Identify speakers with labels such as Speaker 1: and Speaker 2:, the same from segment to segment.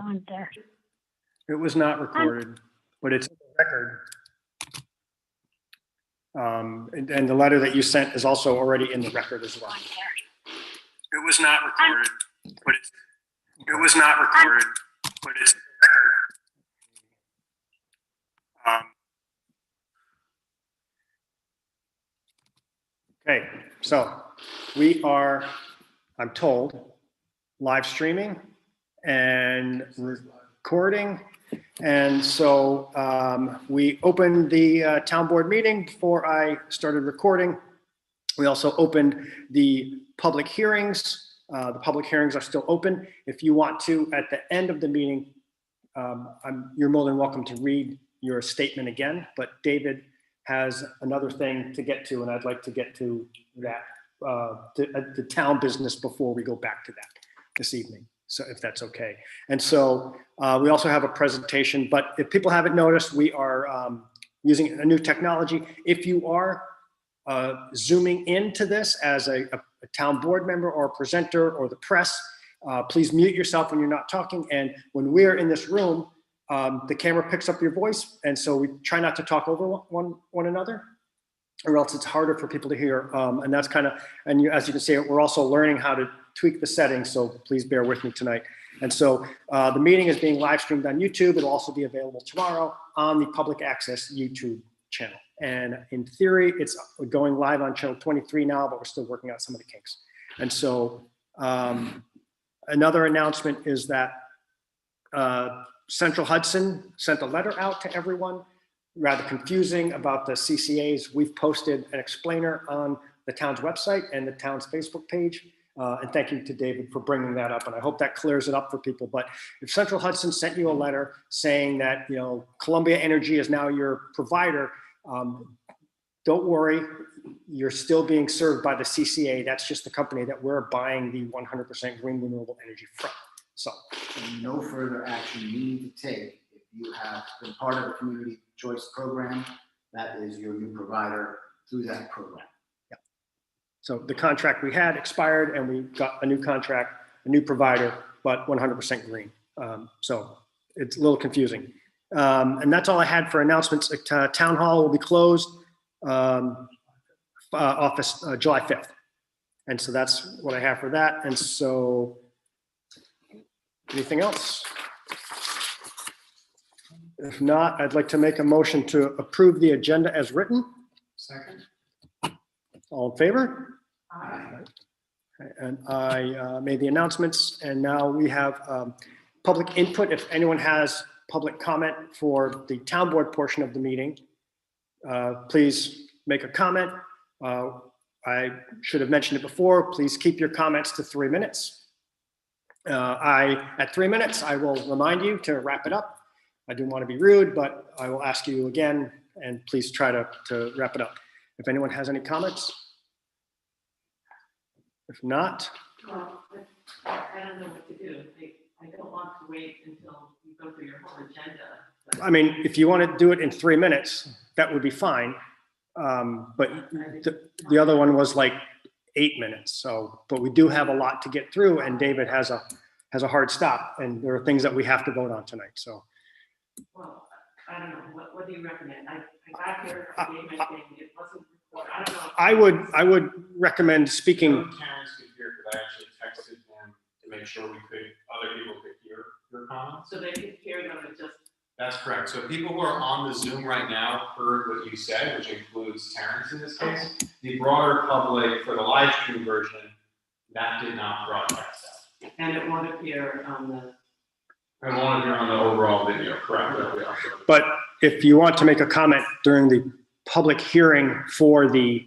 Speaker 1: on there.
Speaker 2: It was not recorded, but it's in the record. And the letter that you sent is also already in the record as well. It was not recorded, but it's in the record. Okay, so we are, I'm told, live streaming and recording. And so we opened the town board meeting before I started recording. We also opened the public hearings. The public hearings are still open. If you want to, at the end of the meeting, you're more than welcome to read your statement again, but David has another thing to get to, and I'd like to get to that, the town business before we go back to that this evening. So if that's okay. And so we also have a presentation, but if people haven't noticed, we are using a new technology. If you are zooming into this as a town board member or a presenter or the press, please mute yourself when you're not talking. And when we're in this room, the camera picks up your voice. And so we try not to talk over one another, or else it's harder for people to hear. And that's kind of, and as you can see, we're also learning how to tweak the settings. So please bear with me tonight. And so the meeting is being live streamed on YouTube. It'll also be available tomorrow on the public access YouTube channel. And in theory, it's going live on channel 23 now, but we're still working out some of the kinks. And so another announcement is that Central Hudson sent a letter out to everyone, rather confusing about the CCAs. We've posted an explainer on the town's website and the town's Facebook page. And thank you to David for bringing that up. And I hope that clears it up for people. But if Central Hudson sent you a letter saying that, you know, Columbia Energy is now your provider, don't worry, you're still being served by the CCA. That's just the company that we're buying the 100% green renewable energy from. So
Speaker 3: no further action you need to take if you have been part of the community choice program. That is your new provider through that program.
Speaker 2: Yeah. So the contract we had expired and we got a new contract, a new provider, but 100% green. So it's a little confusing. And that's all I had for announcements. Town hall will be closed office July 5th. And so that's what I have for that. And so anything else? If not, I'd like to make a motion to approve the agenda as written.
Speaker 3: Second.
Speaker 2: All in favor?
Speaker 3: Aye.
Speaker 2: And I made the announcements, and now we have public input. If anyone has public comment for the town board portion of the meeting, please make a comment. I should have mentioned it before. Please keep your comments to 3 minutes. At 3 minutes, I will remind you to wrap it up. I do want to be rude, but I will ask you again, and please try to wrap it up. If anyone has any comments. If not.
Speaker 4: Well, I don't know what to do. I don't want to wait until you go through your whole agenda.
Speaker 2: I mean, if you want to do it in 3 minutes, that would be fine. But the other one was like 8 minutes. So, but we do have a lot to get through, and David has a hard stop, and there are things that we have to vote on tonight. So.
Speaker 4: Well, I don't know. What do you recommend? I got here, I gave my thing. It wasn't recorded. I don't know.
Speaker 2: I would recommend speaking.
Speaker 5: Terrence could hear, because I actually texted him to make sure other people could hear your comments.
Speaker 4: So they could hear them and just.
Speaker 5: That's correct. So people who are on the Zoom right now heard what you said, which includes Terrence in this case. The broader public for the live stream version, that did not broadcast out.
Speaker 4: And it won't appear on the.
Speaker 5: I wanted to on the overall video, correct?
Speaker 2: But if you want to make a comment during the public hearing for the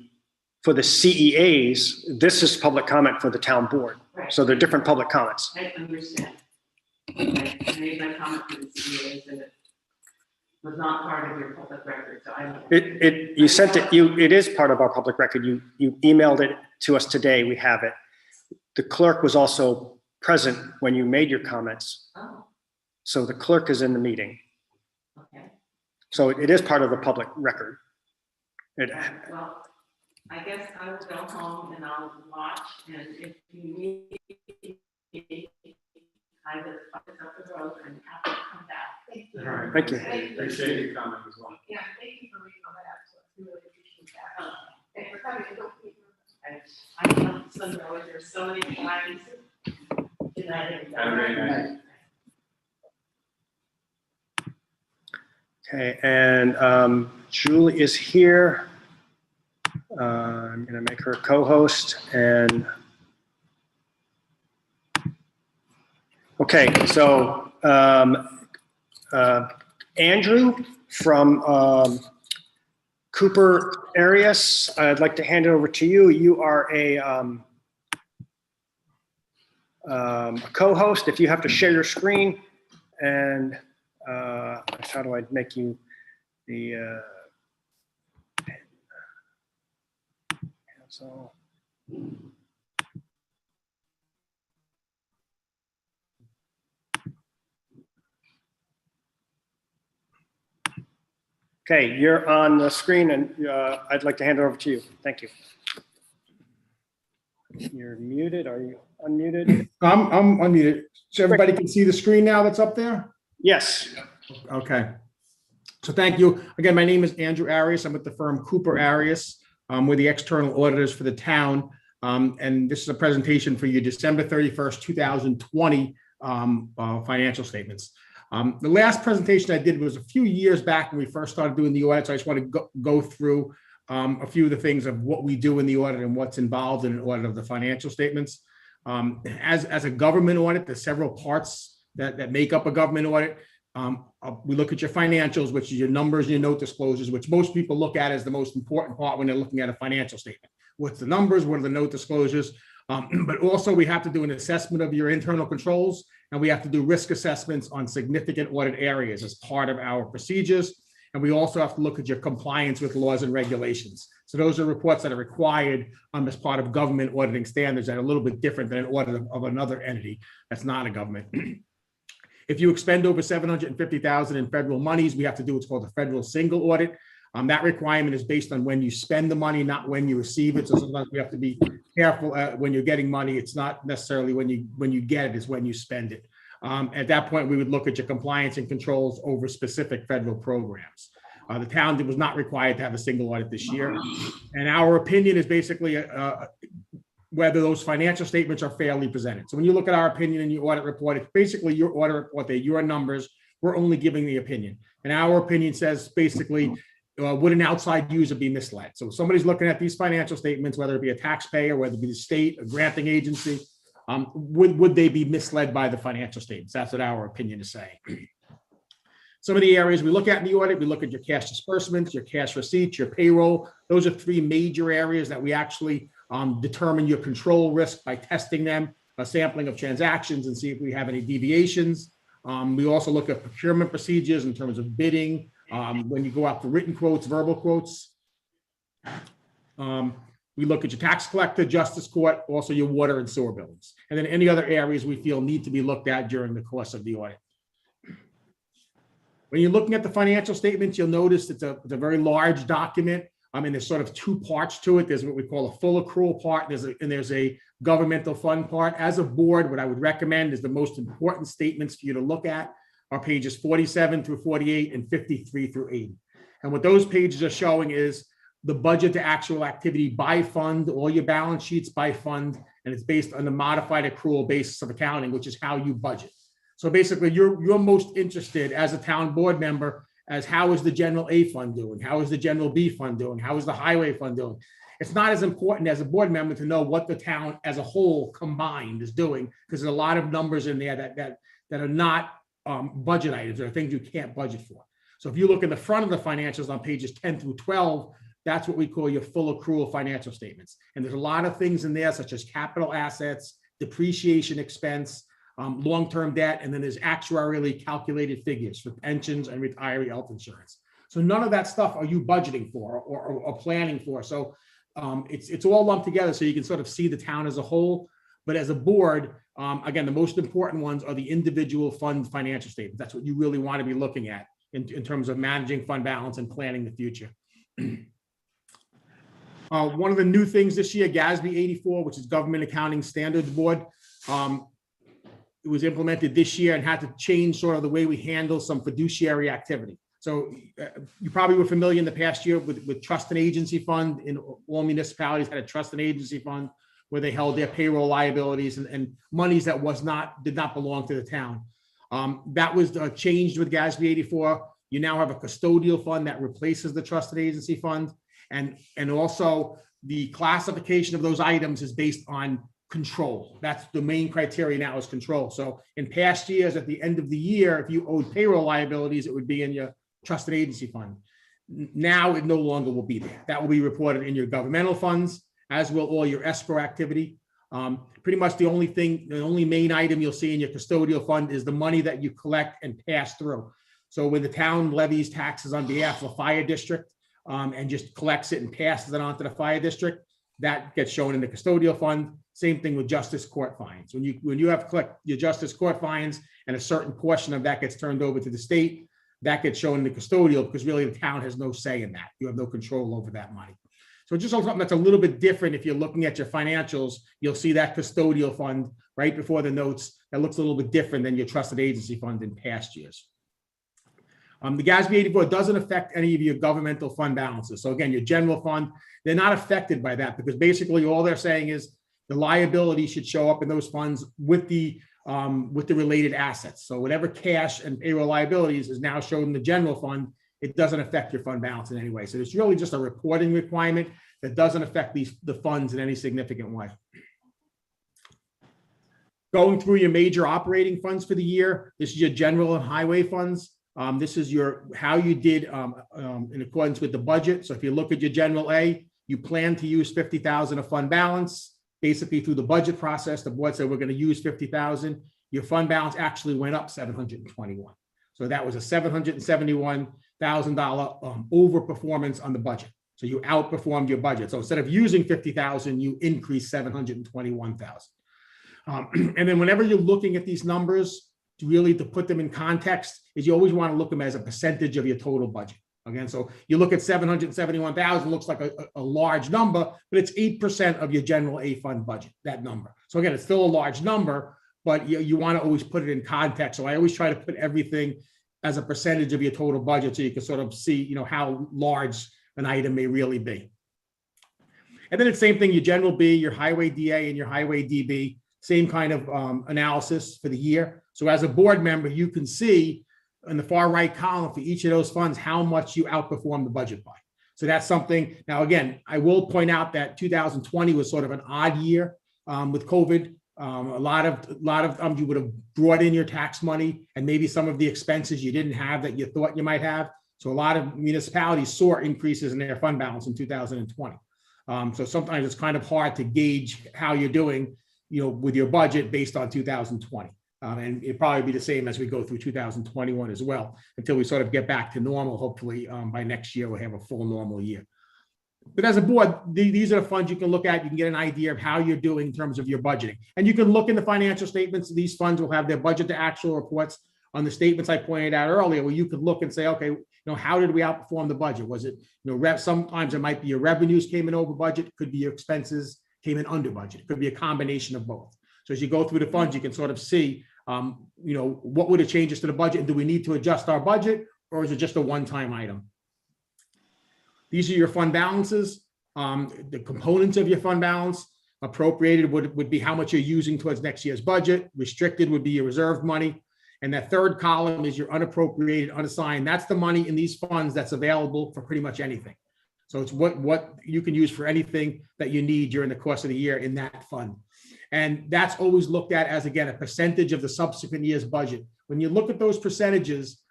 Speaker 2: CEAs, this is public comment for the town board.
Speaker 4: Right.
Speaker 2: So they're different public comments.
Speaker 4: I understand. I made my comment to the CEAs and it was not part of your public record, so I don't.
Speaker 2: You sent it. It is part of our public record. You emailed it to us today. We have it. The clerk was also present when you made your comments.
Speaker 4: Oh,
Speaker 2: So the clerk is in the meeting.
Speaker 4: okay.
Speaker 2: So it is part of the public record.
Speaker 4: Well, I guess I will go home and I'll watch, and if you need me, I live up the road and happy to come back. Thank you.
Speaker 5: All right.
Speaker 2: Thank you.
Speaker 5: Appreciate you coming as well.
Speaker 1: Yeah, thank you for reading all that out to us. We really appreciate that. And for coming, and don't keep.
Speaker 4: I love Sun Road, there's so many times. Good night, everybody.
Speaker 5: Have a great night.
Speaker 2: Okay, and Julie is here. I'm going to make her a co-host and. Okay, so Andrew from Cooper Arias, I'd like to hand it over to you. You are a co-host. If you have to share your screen, and how do I make you the so. Okay, you're on the screen, and I'd like to hand it over to you. Thank you. You're muted. Are you unmuted?
Speaker 6: I'm unmuted. So everybody can see the screen now that's up there?
Speaker 2: Yes.
Speaker 6: Okay. So thank you. Again, my name is Andrew Arias. I'm with the firm Cooper Arias. We're the external auditors for the town. And this is a presentation for your December 31st, 2020 financial statements. The last presentation I did was a few years back when we first started doing the audit. So I just want to go through a few of the things of what we do in the audit and what's involved in an audit of the financial statements. As a government audit, there's several parts that make up a government audit. We look at your financials, which is your numbers and your note disclosures, which most people look at as the most important part when they're looking at a financial statement. What's the numbers? What are the note disclosures? But also we have to do an assessment of your internal controls, and we have to do risk assessments on significant audit areas as part of our procedures. And we also have to look at your compliance with laws and regulations. So those are reports that are required as part of government auditing standards that are a little bit different than an audit of another entity that's not a government. If you expend over $750,000 in federal monies, we have to do what's called a federal single audit. That requirement is based on when you spend the money, not when you receive it. So sometimes we have to be careful when you're getting money. It's not necessarily when you get it, is when you spend it. At that point, we would look at your compliance and controls over specific federal programs. The town was not required to have a single audit this year. And our opinion is basically whether those financial statements are fairly presented. So when you look at our opinion in your audit report, it's basically your audit report, they're your numbers. We're only giving the opinion. And our opinion says basically, would an outside user be misled? So if somebody's looking at these financial statements, whether it be a taxpayer, whether it be the state, a granting agency, would they be misled by the financial statements? That's what our opinion is saying. Some of the areas we look at in the audit, we look at your cash disbursements, your cash receipts, your payroll. Those are three major areas that we actually determine your control risk by testing them, a sampling of transactions, and see if we have any deviations. We also look at procurement procedures in terms of bidding, when you go out for written quotes, verbal quotes. We look at your tax collector, justice court, also your water and sewer bills, and then any other areas we feel need to be looked at during the course of the audit. When you're looking at the financial statements, you'll notice it's a very large document. And there's sort of two parts to it. There's what we call a full accrual part, and there's a governmental fund part. As a board, what I would recommend is the most important statements for you to look at are pages 47 through 48 and 53 through 80. And what those pages are showing is the budget to actual activity by fund, all your balance sheets by fund, and it's based on the modified accrual basis of accounting, which is how you budget. So basically, you're most interested as a town board member as how is the general A fund doing? How is the general B fund doing? How is the highway fund doing? It's not as important as a board member to know what the town as a whole combined is doing, because there's a lot of numbers in there that are not budget items or things you can't budget for. So if you look in the front of the financials on pages 10 through 12, that's what we call your full accrual financial statements. And there's a lot of things in there, such as capital assets, depreciation expense, long-term debt, and then there's actuarially calculated figures for pensions and retiree health insurance. So none of that stuff are you budgeting for or planning for. So it's all lumped together so you can sort of see the town as a whole. But as a board, again, the most important ones are the individual fund financial statements. That's what you really want to be looking at in terms of managing fund balance and planning the future. One of the new things this year, GASB 84, which is Government Accounting Standards Board. it was implemented this year and had to change sort of the way we handle some fiduciary activity. So you probably were familiar in the past year with trust and agency fund. In all municipalities had a trust and agency fund where they held their payroll liabilities and monies that did not belong to the town. That was changed with GASB 84. You now have a custodial fund that replaces the trust and agency fund. And also the classification of those items is based on control. That's the main criteria now, is control. So in past years, at the end of the year, if you owed payroll liabilities, it would be in your trust and agency fund. Now it no longer will be there. That will be reported in your governmental funds, as will all your escrow activity. Pretty much the only main item you'll see in your custodial fund is the money that you collect and pass through. So when the town levies taxes on behalf of a fire district and just collects it and passes it on to the fire district, that gets shown in the custodial fund. Same thing with justice court fines. When you have collect your justice court fines and a certain portion of that gets turned over to the state, that gets shown in the custodial, because really the town has no say in that. You have no control over that money. So just something that's a little bit different. If you're looking at your financials, you'll see that custodial fund right before the notes. That looks a little bit different than your trusted agency fund in past years. The GASB 84 doesn't affect any of your governmental fund balances. So again, your general fund, they're not affected by that, because basically all they're saying is the liability should show up in those funds with the related assets. So whatever cash and payroll liabilities is now shown in the general fund, it doesn't affect your fund balance in any way. So it's really just a reporting requirement that doesn't affect the funds in any significant way. Going through your major operating funds for the year, this is your general and highway funds. This is how you did in accordance with the budget. So if you look at your general A, you plan to use 50,000 of fund balance. Basically through the budget process, the board said we're going to use 50,000. Your fund balance actually went up 721. So that was a $771,000 overperformance on the budget. So you outperformed your budget. So instead of using 50,000, you increased 721,000. And then whenever you're looking at these numbers, to put them in context, is you always want to look at them as a percentage of your total budget. Again, so you look at 771,000, looks like a large number, but it's 8% of your general A fund budget, that number. So again, it's still a large number, but you want to always put it in context. So I always try to put everything as a percentage of your total budget, so you can sort of see, how large an item may really be. And then it's the same thing, your general B, your highway DA, and your highway DB, same kind of analysis for the year. So as a board member, you can see in the far right column for each of those funds how much you outperform the budget by. So that's something. Now, again, I will point out that 2020 was sort of an odd year with COVID. A lot of you would have brought in your tax money and maybe some of the expenses you didn't have that you thought you might have. So a lot of municipalities saw increases in their fund balance in 2020. So sometimes it's kind of hard to gauge how you're doing, with your budget based on 2020. And it'll probably be the same as we go through 2021 as well, until we sort of get back to normal. Hopefully by next year, we'll have a full normal year. But as a board, these are the funds you can look at. You can get an idea of how you're doing in terms of your budgeting. And you can look in the financial statements. These funds will have their budget to actual reports on the statements I pointed out earlier, where you could look and say, okay, how did we outperform the budget? Was it, sometimes it might be your revenues came in over budget, could be your expenses came in under budget. It could be a combination of both. So as you go through the funds, you can sort of see, what were the changes to the budget? Do we need to adjust our budget, or is it just a one-time item? These are your fund balances. The components of your fund balance. Appropriated would be how much you're using towards next year's budget. Restricted would be your reserved money. And that third column is your unappropriated, unassigned. That's the money in these funds that's available for pretty much anything. So it's what you can use for anything that you need during the course of the year in that fund. And that's always looked at as, again, a percentage of the subsequent year's budget. When you look at those percentages,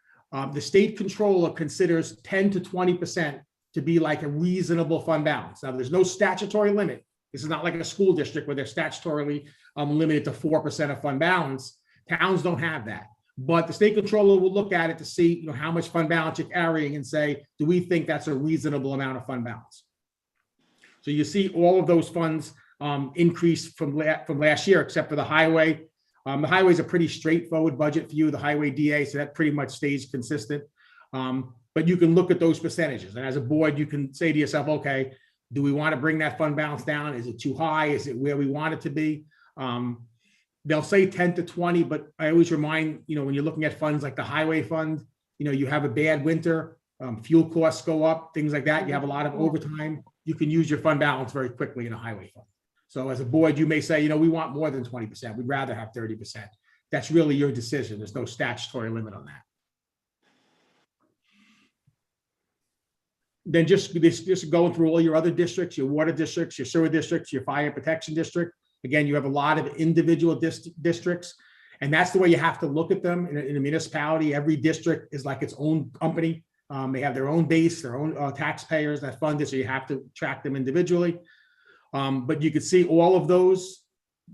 Speaker 6: the state controller considers 10 to 20% to be like a reasonable fund balance. Now, there's no statutory limit. This is not like a school district where they're statutorily limited to 4% of fund balance. Towns don't have that. But the state controller will look at it to see, how much fund balance you're carrying and say, do we think that's a reasonable amount of fund balance? So you see all of those funds increase from last year, except for the highway. The highway is a pretty straightforward budget for you, the highway DA, so that pretty much stays consistent. But you can look at those percentages. And as a board, you can say to yourself, okay, do we want to bring that fund balance down? Is it too high? Is it where we want it to be? they'll say 10 to 20, but I always remind, when you're looking at funds like the highway fund, you have a bad winter, fuel costs go up, things like that. You have a lot of overtime. You can use your fund balance very quickly in a highway fund. So as a board, you may say, we want more than 20%. We'd rather have 30%. That's really your decision. There's no statutory limit on that. Then just going through all your other districts, your water districts, your sewer districts, your fire protection district. Again, you have a lot of individual districts, and that's the way you have to look at them in a municipality. Every district is like its own company. They have their own base, their own taxpayers that fund it, so you have to track them individually. But you can see all of those,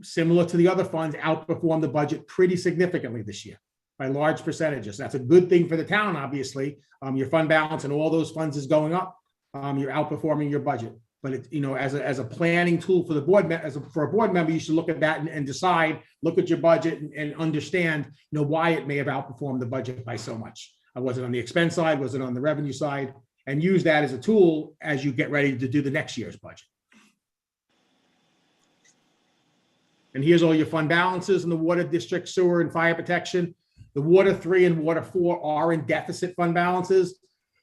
Speaker 6: similar to the other funds, outperform the budget pretty significantly this year by large percentages. That's a good thing for the town, obviously. Your fund balance and all those funds is going up. You're outperforming your budget. But as a planning tool for the board, for a board member, you should look at that and decide, look at your budget and understand, why it may have outperformed the budget by so much. Was it on the expense side? Was it on the revenue side? And use that as a tool as you get ready to do the next year's budget. And here's all your fund balances in the water district, sewer, and fire protection. The water 3 and water 4 are in deficit fund balances,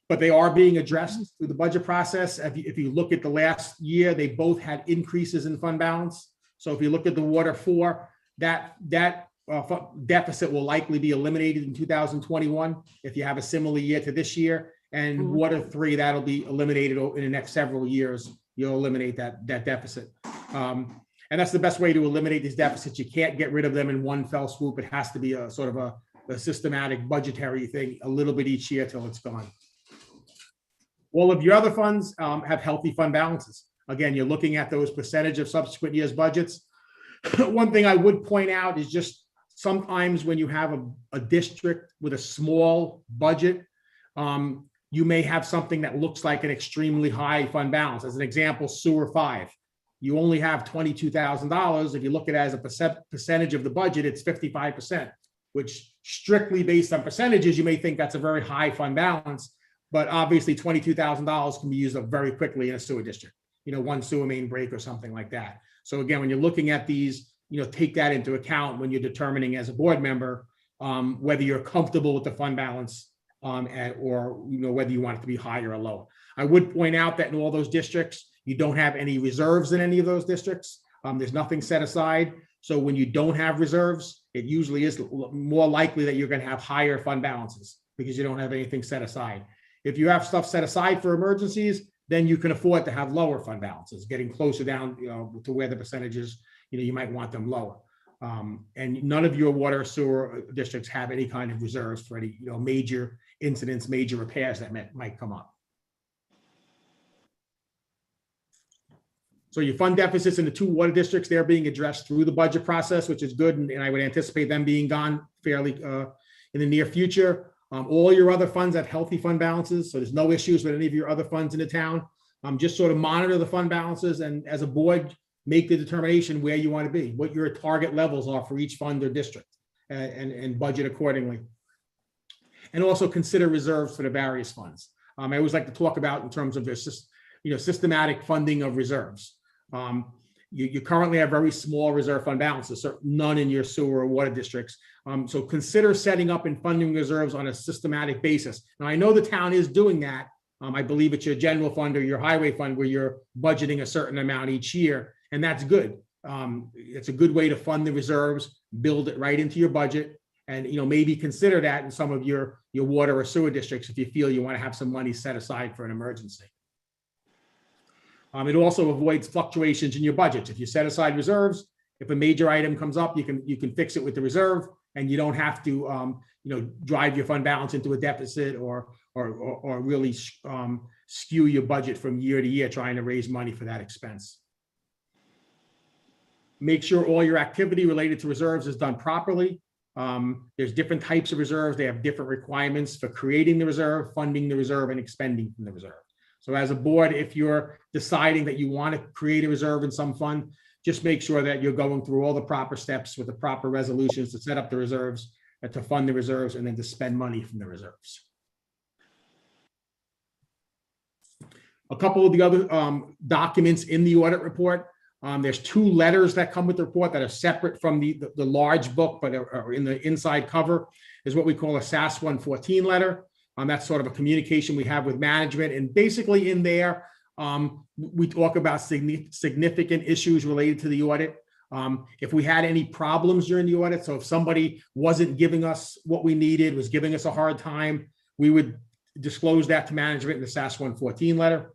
Speaker 6: but they are being addressed through the budget process. If you look at the last year, they both had increases in fund balance. So if you look at the water 4, that deficit will likely be eliminated in 2021 if you have a similar year to this year. And water 3, that'll be eliminated in the next several years. You'll eliminate that deficit. And that's the best way to eliminate these deficits. You can't get rid of them in one fell swoop. It has to be a sort of a systematic budgetary thing, a little bit each year till it's gone. All of your other funds have healthy fund balances. Again, you're looking at those percentage of subsequent years' budgets. One thing I would point out is just sometimes when you have a district with a small budget, you may have something that looks like an extremely high fund balance. As an example, sewer 5. You only have $22,000. If you look at it as a percentage of the budget, it's 55%, which strictly based on percentages, you may think that's a very high fund balance, but obviously $22,000 can be used up very quickly in a sewer district, one sewer main break or something like that. So again, when you're looking at these, take that into account when you're determining as a board member, whether you're comfortable with the fund balance or whether you want it to be higher or lower. I would point out that in all those districts, you don't have any reserves in any of those districts. There's nothing set aside. So when you don't have reserves, it usually is more likely that you're going to have higher fund balances because you don't have anything set aside. If you have stuff set aside for emergencies, then you can afford to have lower fund balances, getting closer down to where the percentages, you might want them lower. And none of your water sewer districts have any kind of reserves for any major incidents, major repairs that might come up. So your fund deficits in the 2 water districts, they're being addressed through the budget process, which is good. And I would anticipate them being gone fairly in the near future. All your other funds have healthy fund balances. So there's no issues with any of your other funds in the town. Just sort of monitor the fund balances and as a board, make the determination where you want to be, what your target levels are for each fund or district and budget accordingly. And also consider reserves for the various funds. I always like to talk about in terms of this, systematic funding of reserves. You currently have very small reserve fund balances, so none in your sewer or water districts. So consider setting up and funding reserves on a systematic basis. Now, I know the town is doing that. I believe it's your general fund or your highway fund where you're budgeting a certain amount each year, and that's good. It's a good way to fund the reserves, build it right into your budget, and maybe consider that in some of your water or sewer districts if you feel you want to have some money set aside for an emergency. It also avoids fluctuations in your budgets. If you set aside reserves, if a major item comes up, you can fix it with the reserve, and you don't have to drive your fund balance into a deficit or really skew your budget from year to year trying to raise money for that expense. Make sure all your activity related to reserves is done properly. There's different types of reserves. They have different requirements for creating the reserve, funding the reserve, and expending from the reserve. So as a board, if you're deciding that you want to create a reserve in some fund, just make sure that you're going through all the proper steps with the proper resolutions to set up the reserves, to fund the reserves, and then to spend money from the reserves. A couple of the other documents in the audit report. There's 2 letters that come with the report that are separate from the large book, but are in the inside cover, is what we call a SAS 114 letter. That's sort of a communication we have with management. And basically in there, we talk about significant issues related to the audit. If we had any problems during the audit, so if somebody wasn't giving us what we needed, was giving us a hard time, we would disclose that to management in the SAS 114 letter.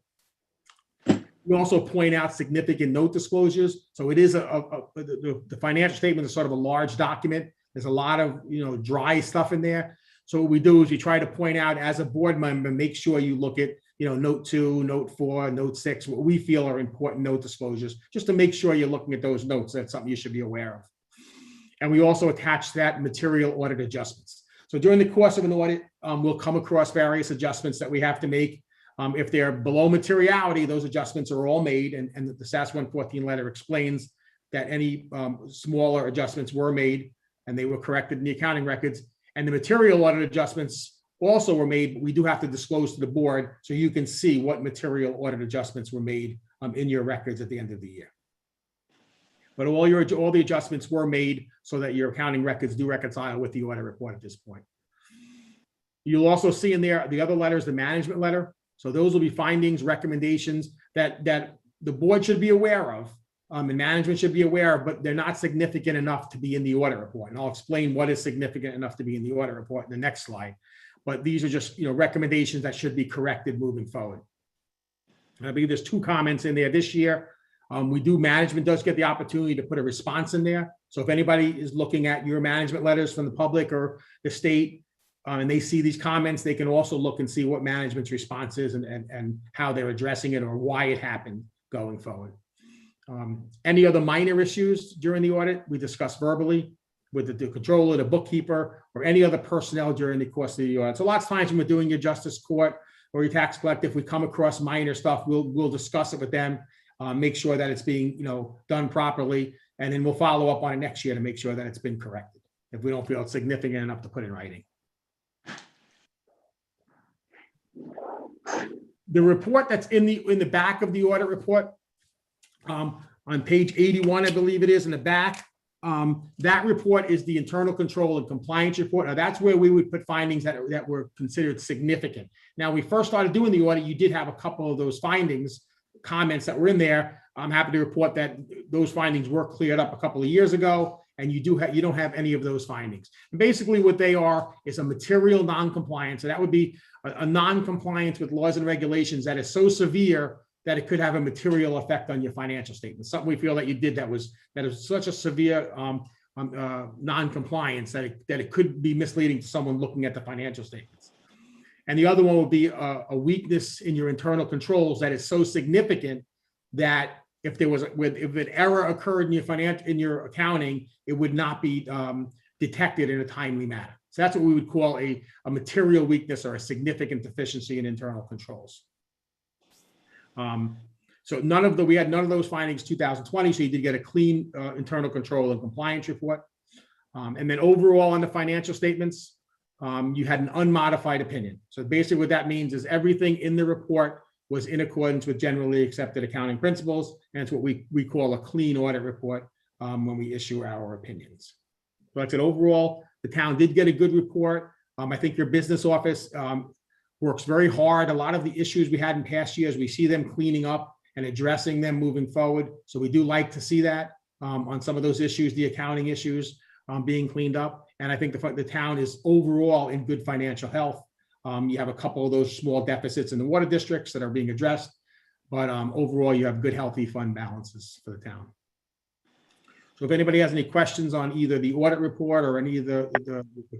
Speaker 6: We also point out significant note disclosures. So it is the financial statement is sort of a large document. There's a lot of, dry stuff in there. So what we do is we try to point out as a board member, make sure you look at, note 2, note 4, note 6, what we feel are important note disclosures, just to make sure you're looking at those notes. That's something you should be aware of. And we also attach that material audit adjustments. So during the course of an audit, we'll come across various adjustments that we have to make. If they're below materiality, those adjustments are all made, and the SAS 114 letter explains that any smaller adjustments were made and they were corrected in the accounting records. And the material audit adjustments also were made, but we do have to disclose to the board so you can see what material audit adjustments were made in your records at the end of the year. But all the adjustments were made so that your accounting records do reconcile with the audit report at this point. You'll also see in there the other letters, the management letter. So those will be findings, recommendations that the board should be aware of, and management should be aware of, but they're not significant enough to be in the audit report. And I'll explain what is significant enough to be in the audit report in the next slide. But these are just recommendations that should be corrected moving forward. And I believe there's 2 comments in there this year. Management does get the opportunity to put a response in there. So if anybody is looking at your management letters from the public or the state, and they see these comments, they can also look and see what management's response is and how they're addressing it or why it happened going forward. Any other minor issues during the audit, we discuss verbally with the controller, the bookkeeper, or any other personnel during the course of the audit. So lots of times when we're doing your justice court or your tax collector, if we come across minor stuff, we'll discuss it with them, make sure that it's being done properly, and then we'll follow up on it next year to make sure that it's been corrected if we don't feel it's significant enough to put in writing. The report that's in the back of the audit report, on page 81, I believe it is, in the back, that report is the internal control and compliance report. Now that's where we would put findings that were considered significant. Now, we first started doing the audit, you did have a couple of those findings, comments that were in there. I'm happy to report that those findings were cleared up a couple of years ago, and you don't have any of those findings. And basically what they are is a material non-compliance. So that would be a non-compliance with laws and regulations that is so severe that it could have a material effect on your financial statements. Something we feel that you did that is such a severe non-compliance that it could be misleading to someone looking at the financial statements. And the other one would be a weakness in your internal controls that is so significant that if an error occurred in your accounting, it would not be detected in a timely manner. So that's what we would call a material weakness or a significant deficiency in internal controls. So we had none of those findings 2020, so you did get a clean internal control and compliance report. And then overall on the financial statements, you had an unmodified opinion. So basically what that means is everything in the report was in accordance with generally accepted accounting principles, and it's what we call a clean audit report when we issue our opinions. So like I said, overall, the town did get a good report. I think your business office works very hard. A lot of the issues we had in past years, we see them cleaning up and addressing them moving forward. So we do like to see that on some of those issues, the accounting issues being cleaned up. And I think the town is overall in good financial health. You have a couple of those small deficits in the water districts that are being addressed, but overall you have good, healthy fund balances for the town. So if anybody has any questions on either the audit report or any of the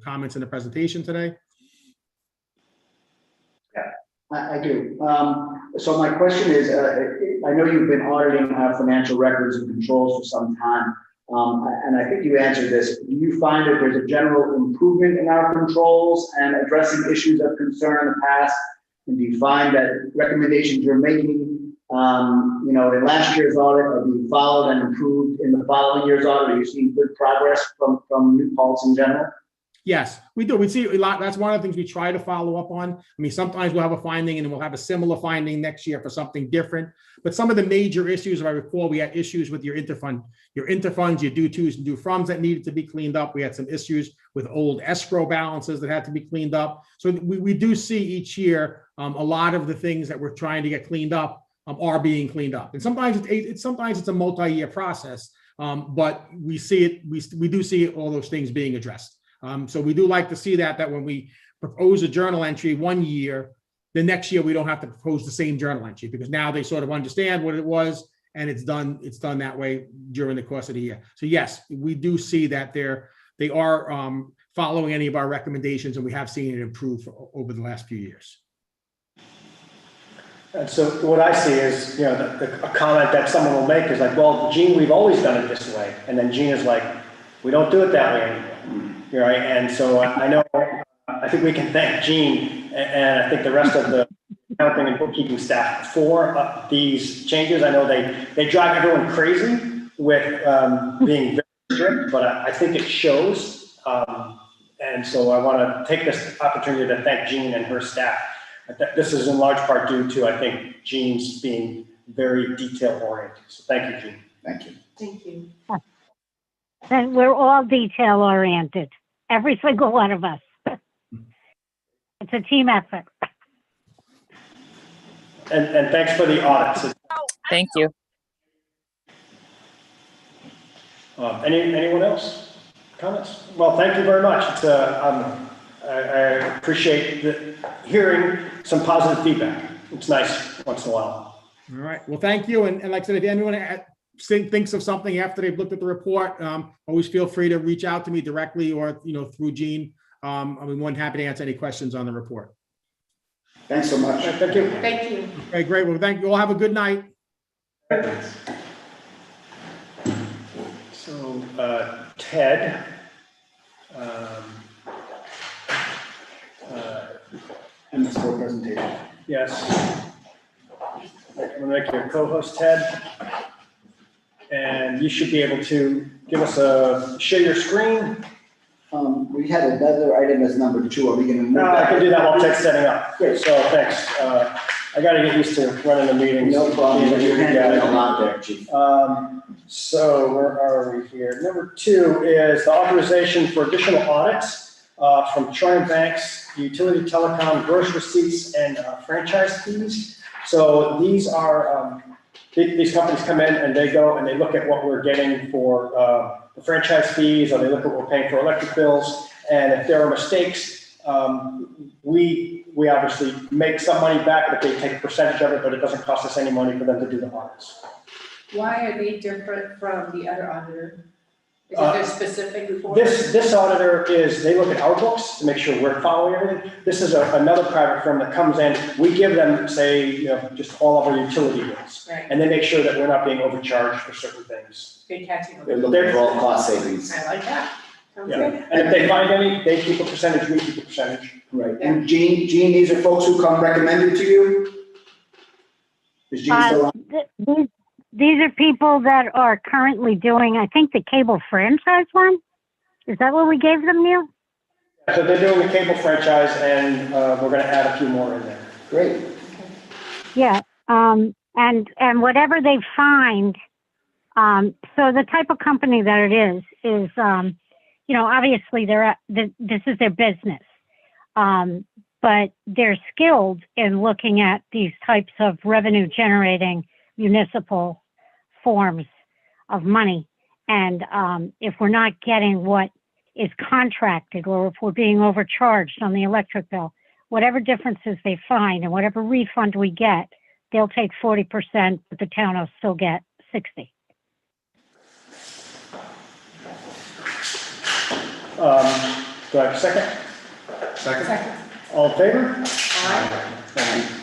Speaker 6: comments in the presentation today.
Speaker 3: I do. So my question is, I know you've been auditing our financial records and controls for some time, and I think you answered this. Do you find that there's a general improvement in our controls and addressing issues of concern in the past? And do you find that recommendations you're making, in last year's audit are being followed and improved in the following year's audit? Are you seeing good progress from New Paltz in general?
Speaker 6: Yes, we do. We see a lot. That's one of the things we try to follow up on. I mean, sometimes we'll have a finding and then we'll have a similar finding next year for something different. But some of the major issues, if I recall, we had issues with your interfunds, your due tos and due froms that needed to be cleaned up. We had some issues with old escrow balances that had to be cleaned up. So we do see each year a lot of the things that we're trying to get cleaned up are being cleaned up. And sometimes it's a multi-year process, but we see it. We do see all those things being addressed. So we do like to see that when we propose a journal entry one year, the next year we don't have to propose the same journal entry because now they sort of understand what it was and it's done that way during the course of the year. So yes, we do see that they are following any of our recommendations and we have seen it improve over the last few years.
Speaker 2: And so what I see is, a comment that someone will make is like, well, Gene, we've always done it this way. And then Gene is like, we don't do it that way anymore. Right, and so I think we can thank Gene and I think the rest of the accounting and bookkeeping staff for these changes. I know they drive everyone crazy with being very strict, but I think it shows. And so I want to take this opportunity to thank Gene and her staff. This is in large part due to, I think, Gene's being very detail oriented. So thank you, Gene.
Speaker 3: Thank you.
Speaker 1: Thank you.
Speaker 7: And we're all detail oriented, every single one of us. It's a team effort.
Speaker 2: And thanks for the audits.
Speaker 8: Thank you.
Speaker 2: Anyone else? Comments? Well, thank you very much. It's I appreciate hearing some positive feedback. It's nice once in a while.
Speaker 6: All right. Well, thank you. And like I said, if anyone thinks of something after they've looked at the report, always feel free to reach out to me directly or through Gene. I'll be more than happy to answer any questions on the report.
Speaker 3: Thanks so much.
Speaker 2: Thank you.
Speaker 1: Thank you.
Speaker 6: Okay, great. Well, thank you all. Have a good night.
Speaker 2: So, Ted,
Speaker 3: And this whole presentation.
Speaker 2: yes. I'm gonna make you a co-host, Ted. And you should be able to give us share your screen.
Speaker 3: We had another item as number 2. Are we gonna move
Speaker 2: No, I
Speaker 3: that?
Speaker 2: can do that while Ted's setting up.
Speaker 3: Great.
Speaker 2: So, thanks. I gotta get used to running the meetings.
Speaker 3: No problem. You're handling a lot there, Chief.
Speaker 2: So where are we here? Number 2 is the authorization for additional audits from Triumph Banks, utility, telecom, gross receipts, and franchise fees. So these are, these companies come in and they go and they look at what we're getting for the franchise fees, or they look at what we're paying for electric bills. And if there are mistakes, we obviously make some money back, but they take a percentage of it, but it doesn't cost us any money for them to do the audits.
Speaker 1: Why are they different from the other auditor? Is it their specific for?
Speaker 2: This auditor they look at our books to make sure we're following everything. This is another private firm that comes in. We give them, say, just all of our utility bills.
Speaker 1: Right,
Speaker 2: And they make sure that we're not being overcharged for certain things.
Speaker 1: good catching.
Speaker 3: They're looking for all cost savings.
Speaker 1: I like that. Sounds
Speaker 2: Yeah.
Speaker 1: good.
Speaker 2: And if they find any, they keep a percentage, we keep a percentage.
Speaker 3: Right. And Gene, these are folks who come recommended to you? Is Gene still on?
Speaker 7: These are people that are currently doing, I think, the cable franchise one. Is that what we gave them, Neil?
Speaker 2: So they're doing the cable franchise, and we're going to add a few more in there.
Speaker 3: Great.
Speaker 7: Yeah. And whatever they find, so the type of company that it is, obviously this is their business. But they're skilled in looking at these types of revenue generating municipal forms of money. And if we're not getting what is contracted, or if we're being overcharged on the electric bill, whatever differences they find and whatever refund we get, they'll take 40%, but the town will still get 60.
Speaker 2: Do I have a second?
Speaker 1: Second.
Speaker 2: All in favor?
Speaker 1: Aye.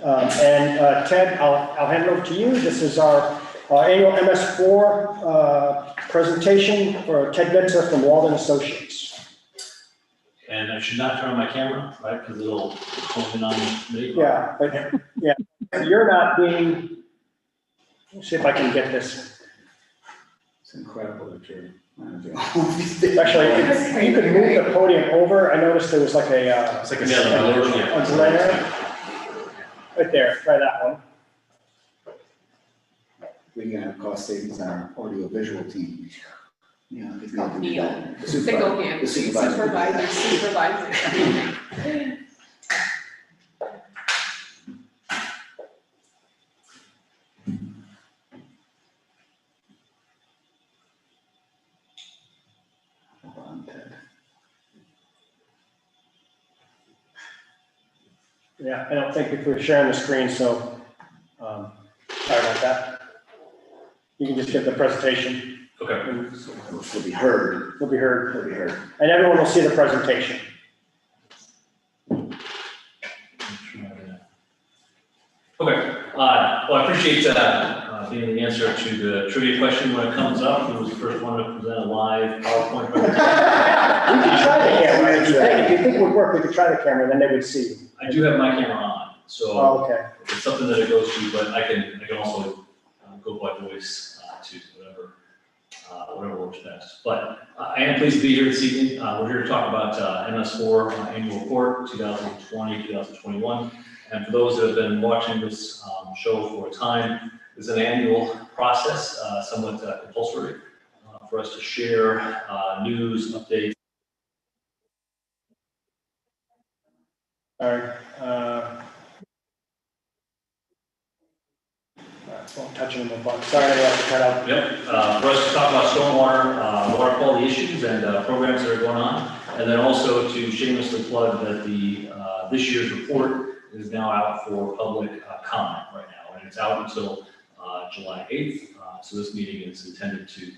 Speaker 2: And Ted, I'll hand it over to you. This is our annual MS4 presentation for Ted Bitzer from Walden Associates.
Speaker 9: And I should not turn on my camera, right, because it'll home in on me.
Speaker 2: Yeah, but yeah, you're not being, let's see if I can get this.
Speaker 3: It's incredible, Jerry.
Speaker 2: Actually, you could move the podium over. I noticed there was like a,
Speaker 5: It's like a.
Speaker 2: a glare. Right there, try that one.
Speaker 3: We're gonna have cost savings on our audio visual team. Yeah.
Speaker 1: It's called Neil.
Speaker 3: The
Speaker 1: Single hand,
Speaker 3: the supervisor.
Speaker 1: supervisor.
Speaker 3: Hold on, Ted.
Speaker 2: Yeah, I don't think if we're sharing the screen, so, sorry about that. You can just get the presentation.
Speaker 5: Okay.
Speaker 2: And
Speaker 3: It'll be heard.
Speaker 2: it'll be heard,
Speaker 3: It'll be heard.
Speaker 2: and everyone will see the presentation.
Speaker 9: Okay, well, I appreciate being the answer to the trivia question when it comes up. Who was the first one to present a live PowerPoint
Speaker 2: We
Speaker 9: presentation?
Speaker 2: could try the camera, if you think it would work, we could try the camera, then they would see you.
Speaker 9: I do have my camera on, so
Speaker 2: Oh, okay.
Speaker 9: it's something that it goes to, but I can also go by voice to whatever works best. But I am pleased to be here this evening. We're here to talk about MS4 annual report 2020, 2021. And for those that have been watching this show for a time, it's an annual process, somewhat compulsory, for us to share news, updates.
Speaker 2: All right. Won't touch it in the button. Sorry, I have to cut out.
Speaker 9: Yep, for us to talk about stormwater, water quality issues and programs that are going on. And then also to shamelessly plug that the this year's report is now out for public comment right now. And it's out until July 8th. So this meeting is intended to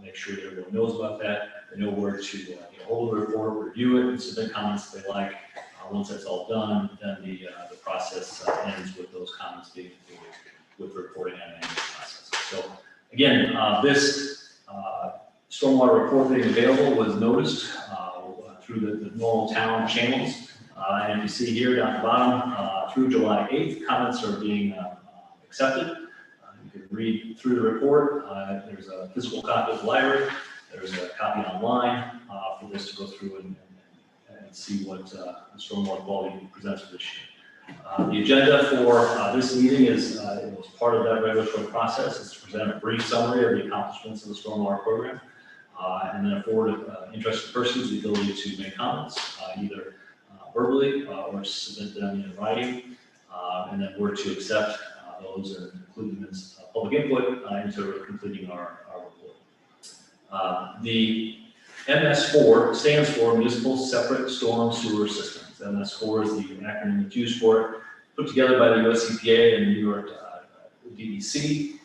Speaker 9: make sure that everyone knows about that. They know where to get a hold of the report, review it, and submit comments if they like. Once that's all done, then the process ends with those comments being included with the reporting and management process. So again, this stormwater report being available was noticed through the normal town channels. And you see here down at the bottom, through July 8th, comments are being accepted. You can read through the report. There's a physical copy of the library. There's a copy online for this to go through and see what the stormwater quality presents for this year. The agenda for this meeting is it was part of that regulatory process. It's to present a brief summary of the accomplishments of the stormwater program, and then afford interested persons the ability to make comments, either verbally or submit them in writing, and then we're to accept those and include them as public input into completing our report. The MS4 stands for Municipal Separate Storm Sewer Systems. MS4 is the acronym that's used for it, put together by the US EPA and New York DEC.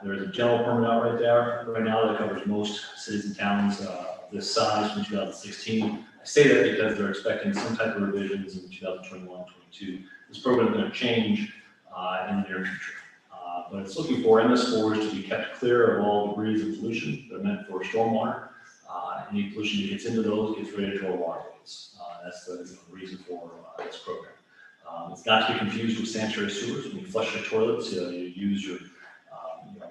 Speaker 9: There's a general permit out right now that covers most cities and towns this size from 2016. I say that because they're expecting some type of revisions in 2021-22. This program is going to change in the near future. But it's looking for MS4s to be kept clear of all debris and pollution that are meant for stormwater. Any pollution that gets into those gets right into our waterways. That's the reason for this program. It's not to be confused with sanitary sewers. When you flush your toilets, you use your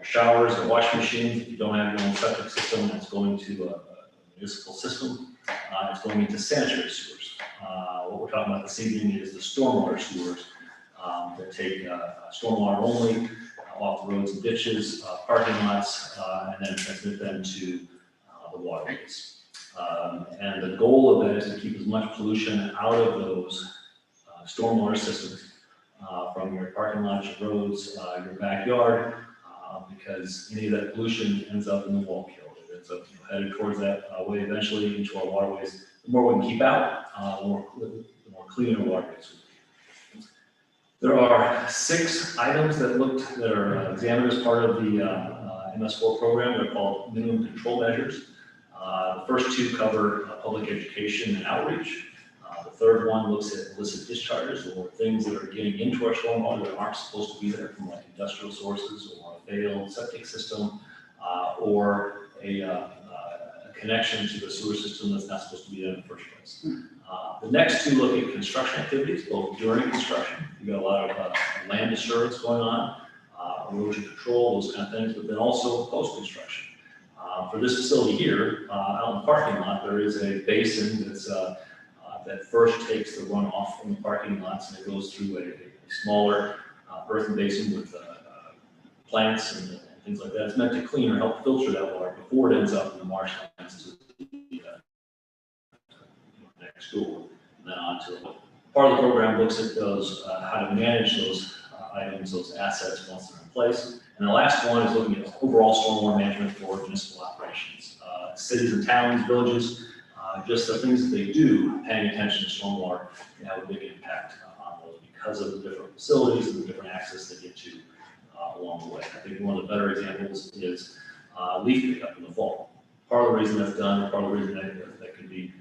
Speaker 9: showers or washing machines. If you don't have your own septic system, it's going to a municipal system. It's going into sanitary sewers. What we're talking about this evening is the stormwater sewers that take stormwater only off the roads and ditches, parking lots, and then transmit them to the waterways. And the goal of that is to keep as much pollution out of those stormwater systems from your parking lots, your roads, your backyard, because any of that pollution ends up in the Wallkill. It ends up headed towards that way eventually into our waterways. The more we can keep out, the more clean our waterways will be. There are 6 items that are examined as part of the MS4 program. They're called minimum control measures. The first 2 cover public education and outreach. The third one looks at illicit discharges, or things that are getting into our stormwater that aren't supposed to be there, from like industrial sources or a failed septic system, or a connection to the sewer system that's not supposed to be there in the first place. The next 2 look at construction activities, both during construction. You got a lot of land disturbance going on, erosion control, those kind of things, but then also post-construction. For this facility here, out in the parking lot, there is a basin that's, that first takes the runoff from the parking lots, and it goes through a smaller earthen basin with plants and things like that. It's meant to clean or help filter that water before it ends up in the marshlands to the next door, and then onto it. Part of the program looks at those, how to manage those items, those assets once they're in place. And the last one is looking at overall stormwater management for municipal operations. Cities and towns, villages, just the things that they do, paying attention to stormwater, can have a big impact on those because of the different facilities and the different access they get to along the way. I think one of the better examples is leaf pickup in the fall. Part of the reason that's done, or part of the reason that can be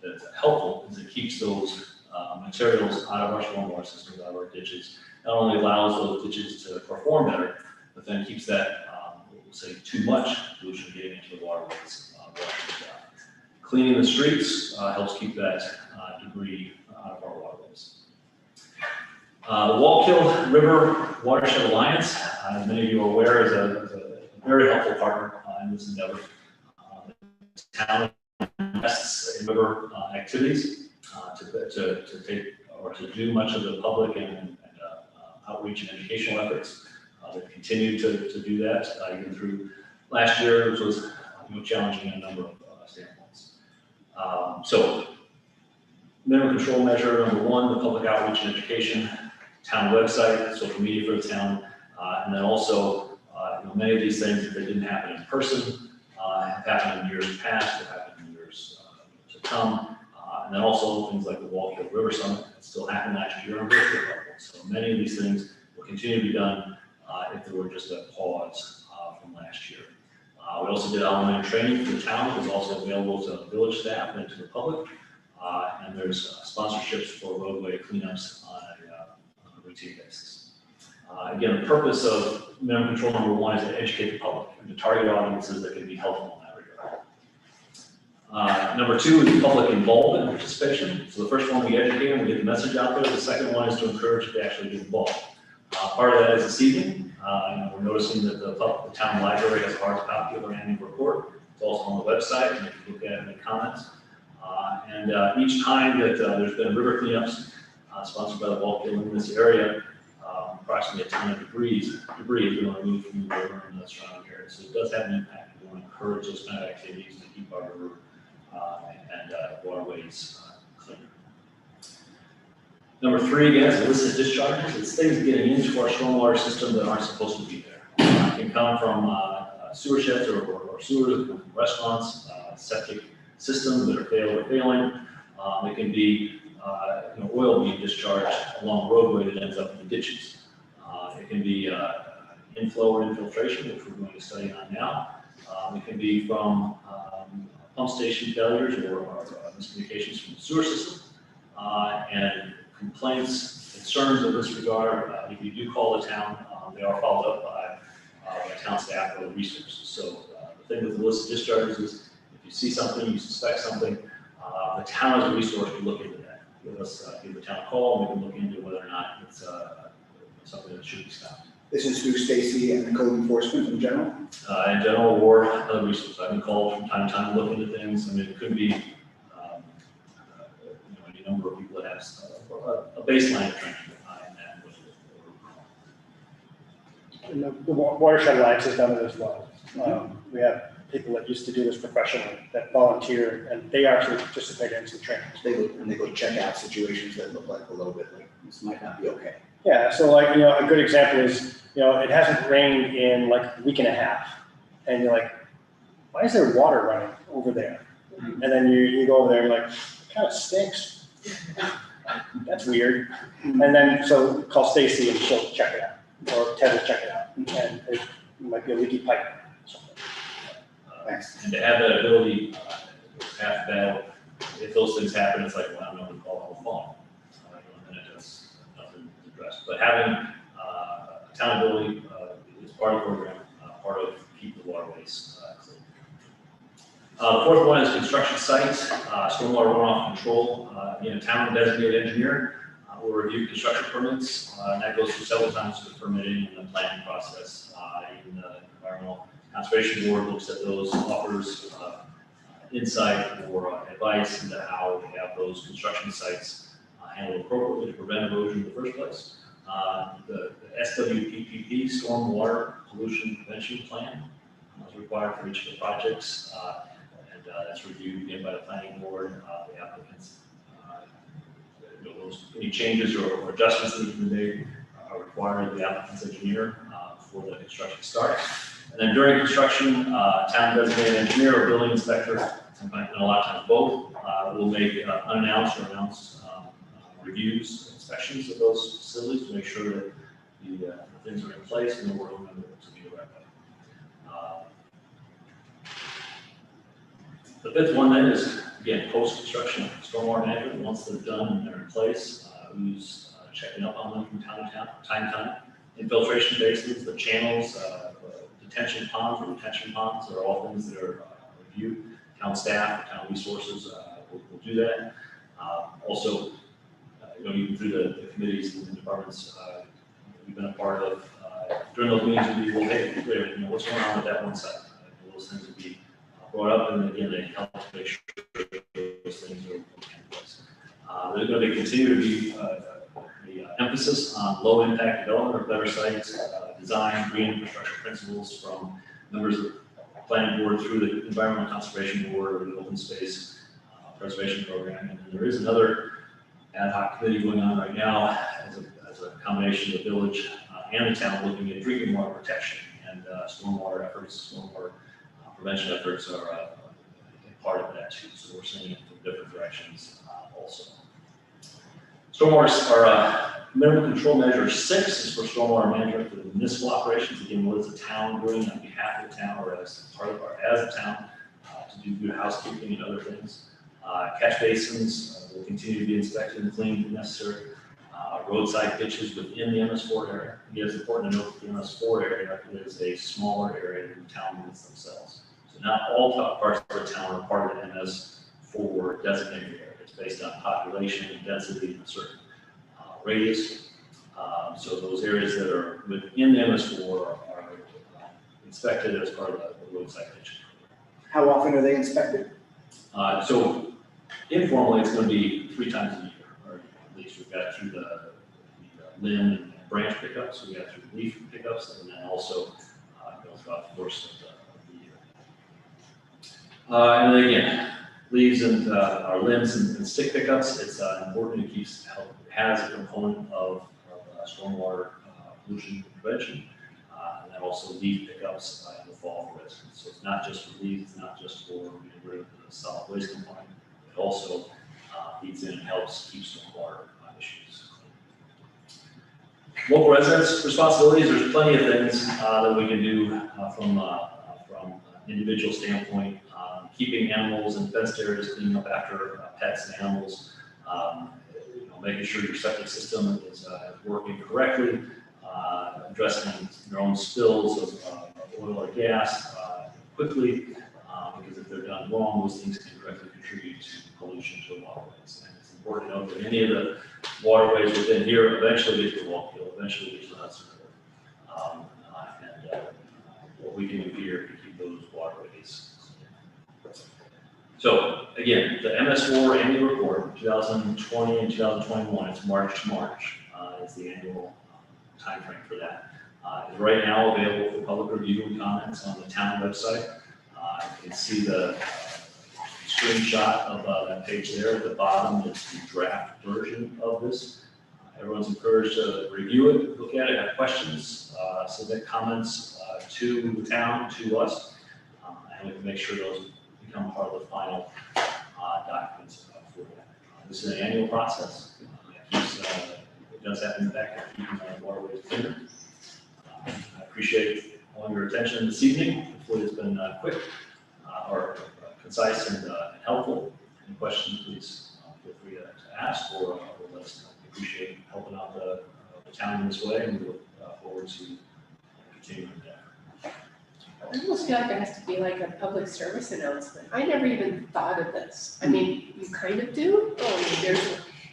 Speaker 9: that's helpful, is it keeps those materials out of our stormwater systems, out of our ditches. Not only allows those ditches to perform better, but then keeps that, we'll say, too much pollution getting into the waterways, washing it down. Cleaning the streets helps keep that debris out of our waterways. The Wallkill River Watershed Alliance, as many of you are aware, is a very helpful partner in this endeavor. The town invests in river activities to take or to do much of the public and outreach and educational efforts. They've continued to do that even through last year, which was challenging in a number of standpoints. So, minimum control measure number one, the public outreach and education, town website, social media for the town, and then also many of these things, if they didn't happen in person, have happened in years past, will happen in years to come. And then also things like the Wallkill River Summit that still happened last year on virtual level. So many of these things will continue to be done if there were just a pause from last year. We also did online training for the town. It was also available to village staff and to the public. And there's sponsorships for roadway cleanups on a routine basis. Again, the purpose of minimum control number one is to educate the public and to target audiences that can be helpful in that regard. Number two is public involvement and participation. So the first one, we educate them, we get the message out there. The second one is to encourage them to actually get involved. Part of that is this evening. We're noticing that the town library has a hard copy of our annual report. It's also on the website, and you can look at it in the comments. Each time that there's been river cleanups sponsored by the Wallkill in this area, approximately a ton of debris has been removed from the river and the surrounding area. So it does have an impact. We want to encourage those kind of activities to keep our river and waterways cleaner. Number three, again, is illicit discharges. It's things getting into our stormwater system that aren't supposed to be there. It can come from sewer sheds or sewers, it can come from restaurants, septic systems that are failing. It can be oil being discharged along the roadway that ends up in the ditches. It can be inflow or infiltration, which we're going to study on now. It can be from pump station failures or miscommunications from the sewer system. And complaints, concerns of this regard, if you do call the town, they are followed up by town staff or the resources. So the thing with illicit discharges is if you see something, you suspect something, the town as a resource can look into that. Give the town a call, and we can look into whether or not it's something that should be stopped.
Speaker 3: This is through Stacy and the code enforcement in general?
Speaker 9: In general, or other resources. I've been called from time to time to look into things. I mean, it could be any number of people that have a baseline of training in that.
Speaker 2: And the Watershed Alliance has done it as well. We have people that used to do this professionally that volunteer, and they actually participate in some trainings.
Speaker 3: They go check out situations that look like a little bit like this might not be okay.
Speaker 2: Yeah, so like, a good example is, it hasn't rained in like a week and a half. And you're like, why is there water running over there? And then you go over there and you're like, it kind of stinks. That's weird. And then, so call Stacy and she'll check it out, or Ted will check it out. And it might be a leaky pipe.
Speaker 3: Thanks.
Speaker 9: And to have that ability, half battle, if those things happen, it's like, well, I'm not going to call the phone. And then it does nothing addressed. But having accountability is part of the program, part of keep the waterways clean. The fourth one is construction sites, stormwater runoff control. Again, a town designated engineer will review construction permits, and that goes through several times for permitting and the planning process, even the environmental Conservation Board looks at those, offers insight or advice into how to have those construction sites handled appropriately to prevent erosion in the first place. The SWPPP, Stormwater Pollution Prevention Plan, is required for each of the projects, and that's reviewed again by the planning board. The applicants, any changes or adjustments that need to be made are required of the applicant's engineer before the construction starts. And then during construction, town designated engineer or building inspector, and a lot of times both, will make unannounced or announced reviews, inspections of those facilities to make sure that the things are in place and the work to be the right way. The fifth one then is, again, post-construction stormwater management. Once they're done and they're in place, who's checking up on them from time to time. Infiltration basins, the channels, detention ponds or retention ponds are all things that are reviewed. Town staff, town resources will do that. Also, even through the committees and the departments we've been a part of, during those meetings, we'll be, well, hey, wait a minute, what's going on with that one site? Those things will be brought up, and again, they help to make sure those things are in place. There's going to continue to be the emphasis on low impact development or better sites, design, green infrastructure principles from members of the planning board through the environmental conservation board or the open space preservation program. And then there is another ad hoc committee going on right now as a combination of the village and the town looking at drinking water protection and stormwater efforts, stormwater prevention efforts are a part of that too. So we're seeing it from different directions also. Stormwater are minimum control measure 6 is for stormwater management for the municipal operations. Again, what is the town doing on behalf of the town or as part of as a town to do good housekeeping and other things. Catch basins will continue to be inspected and cleaned if necessary. Roadside ditches within the MS4 area. It is important to note that the MS4 area is a smaller area than the town limits themselves. So not all top parts of the town are part of the MS4 designated area. It's based on population and density in a certain radius. So those areas that are within the MS4 are inspected as part of the roadside ditch.
Speaker 3: How often are they inspected?
Speaker 9: So informally, it's going to be 3 times a year, or at least we've got through the limb and branch pickups, we got through the leaf pickups, and then also throughout the course of the year. And then again, leaves and our limbs and stick pickups, it's important to keep has a component of stormwater pollution prevention, and then also leaf pickups in the fall for residents. So it's not just for leaves, it's not just for getting rid of the solid waste component, it also feeds in and helps keep stormwater issues clean. Local residents' responsibilities, there's plenty of things that we can do from an individual standpoint, keeping animals in fenced areas, cleaning up after pets and animals, making sure your septic system is working correctly, addressing your own spills of oil or gas quickly, because if they're done wrong, those things can directly contribute to pollution to the waterways. And it's important to note that any of the waterways within here eventually get to the Wallkill, eventually get to the Hudson River. And what we can do here to keep those waterways clean. So again, the MS4 annual report, 2020 and 2021, it's March to March, is the annual timeframe for that. It's right now available for public review and comments on the town website. You can see the screenshot of that page there at the bottom. It's the draft version of this. Everyone's encouraged to review it, look at it, have questions, submit comments to the town, to us, and we can make sure those become part of the final documents for that. This is an annual process. It does happen in the back, keeping the waterways cleaner. I appreciate all your attention this evening. Hopefully it's been quick or concise and helpful. Any questions, please feel free to ask or let us know. We appreciate helping out the town in this way, and we look forward to continuing that.
Speaker 1: I almost feel like there has to be like a public service announcement. I never even thought of this. I mean, you kind of do,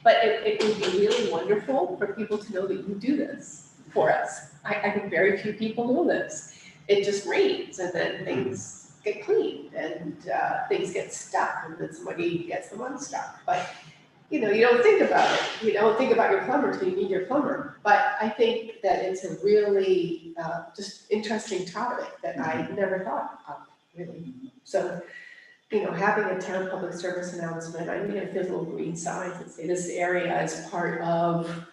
Speaker 1: but it would be really wonderful for people to know that you do this for us. I think very few people know this. it just rains and then things get cleaned and, things get stuck and then somebody gets them unstuck. But, you know, you don't think about it. You don't think about your plumber till you need your plumber. But I think that it's a really, just interesting topic that I never thought of, really. So, you know, having a town public service announcement, I mean, if there's little green signs that say this area is part of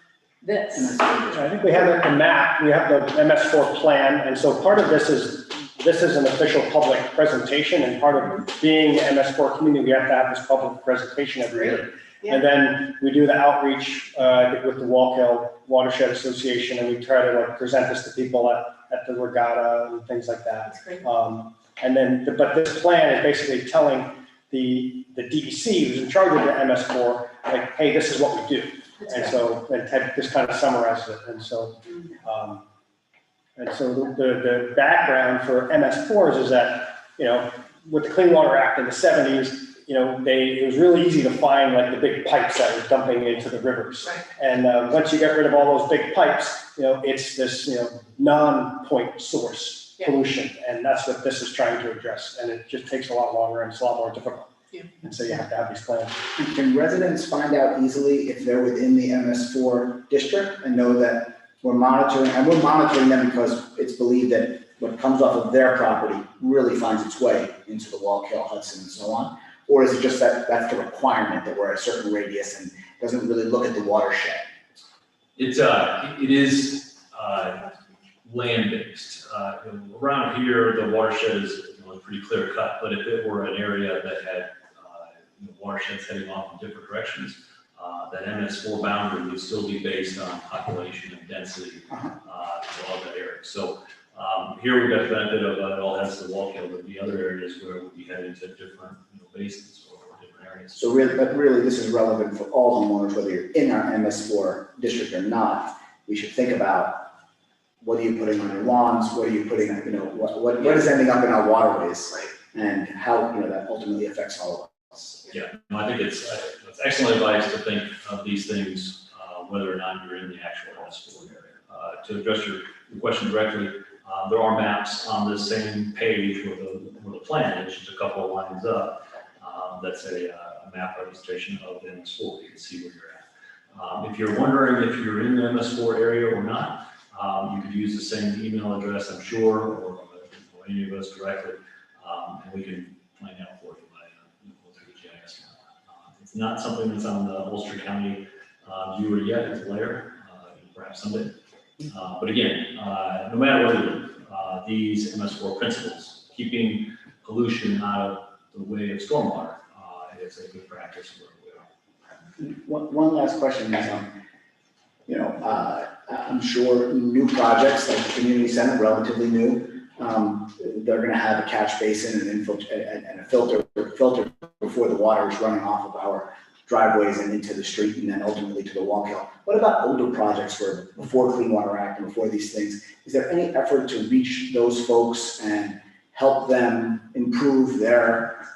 Speaker 1: this.
Speaker 2: I think we have a map, we have the MS4 plan, and so part of this is an official public presentation, and part of being MS4 community, we have to have this public presentation every year.
Speaker 1: Yeah.
Speaker 2: And then we do the outreach, I think with the Wallkill Watershed Association, and we try to like present this to people at the regatta and things like that.
Speaker 1: That's great.
Speaker 2: And then, but this plan is basically telling the DEC, who's in charge of the MS4, like, hey, this is what we do.
Speaker 1: That's
Speaker 2: And
Speaker 1: great.
Speaker 2: so, and Ted just kind of summarizes it, and so the background for MS4s is that, you know, with the Clean Water Act in the 70s, you know, it was really easy to find like the big pipes that were dumping into the rivers.
Speaker 1: Right.
Speaker 2: And once you get rid of all those big pipes, you know, it's this, you know, non-point source pollution, and that's what this is trying to address, and it just takes a lot longer and it's a lot more difficult.
Speaker 1: Yeah.
Speaker 2: And so you have to have these plans.
Speaker 3: Can residents find out easily if they're within the MS4 district and know that we're monitoring them because it's believed that what comes off of their property really finds its way into the Wallkill, Hudson, and so on? Or is it just that that's the requirement, that we're at a certain radius and doesn't really look at the watershed?
Speaker 9: It is land-based. Around here, the watershed is, you know, pretty clear cut, but if it were an area that had watersheds heading off in different directions, that MS4 boundary would still be based on population and density of that area. So here we've got the benefit of it all has the Wallkill, but the other areas where we'll be heading to different basins or different areas.
Speaker 3: So really, this is relevant for all homeowners, whether you're in our MS4 district or not. We should think about, what are you putting on your lawns? What are you putting, you know, what is ending up in our waterways? And how, you know, that ultimately affects all of us.
Speaker 9: Yeah, no, I think it's excellent advice to think of these things, whether or not you're in the actual MS4 area. To address your question directly, there are maps on the same page where the plan is, just a couple of lines up. That's a map representation of the MS4. You can see where you're at. If you're wondering if you're in the MS4 area or not, you could use the same email address, I'm sure, or any of us directly, and we can find out for you through the GIS map. It's not something that's on the Ulster County viewer yet, it's later, perhaps someday. But again, no matter what you do, these MS4 principles, keeping pollution out of the way of stormwater, is a good practice where we are.
Speaker 3: One last question is, you know, I'm sure new projects like the community center, relatively new, they're going to have a catch basin and a filter before the water is running off of our driveways and into the street and then ultimately to the Wallkill. What about older projects where before Clean Water Act and before these things, is there any effort to reach those folks and help them improve their,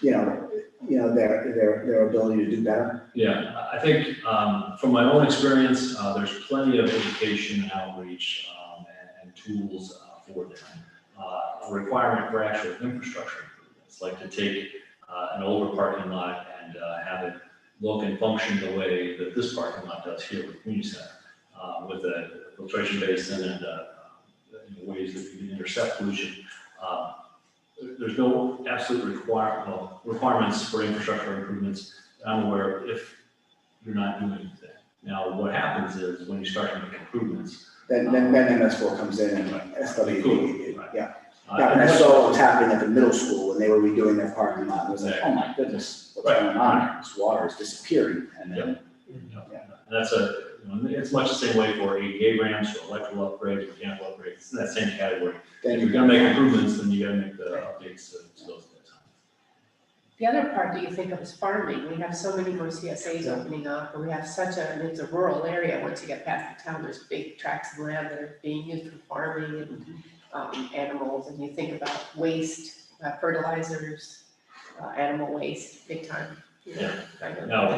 Speaker 3: their ability to do better?
Speaker 9: Yeah, I think from my own experience, there's plenty of education and outreach and tools for them. A requirement for actual infrastructure improvements, like to take an older parking lot and have it look and function the way that this parking lot does here with the community center, with a filtration basin and ways that you can intercept pollution. There's no absolute requirements for infrastructure improvements that I'm aware of if you're not doing anything. Now, what happens is when you start to make improvements,
Speaker 3: Then MS4 comes in and SWD,
Speaker 9: Right.
Speaker 3: yeah. And I saw what was happening at the middle school when they were redoing their parking lot. It was like, oh my goodness, what's going on here? This water is disappearing. And then,
Speaker 9: that's it's much the same way for ADA ramps, for electrical upgrades, mechanical upgrades. It's in that same category. If you're gonna make improvements, then you gotta make the updates to those at that time.
Speaker 1: The other part that you think of is farming. We have so many more CSAs opening up, and we have and it's a rural area. Once you get past the town, there's big tracts of land that are being used for farming and animals. And you think about waste, fertilizers, animal waste, big time.
Speaker 9: Yeah.
Speaker 1: Kind of.
Speaker 9: Now,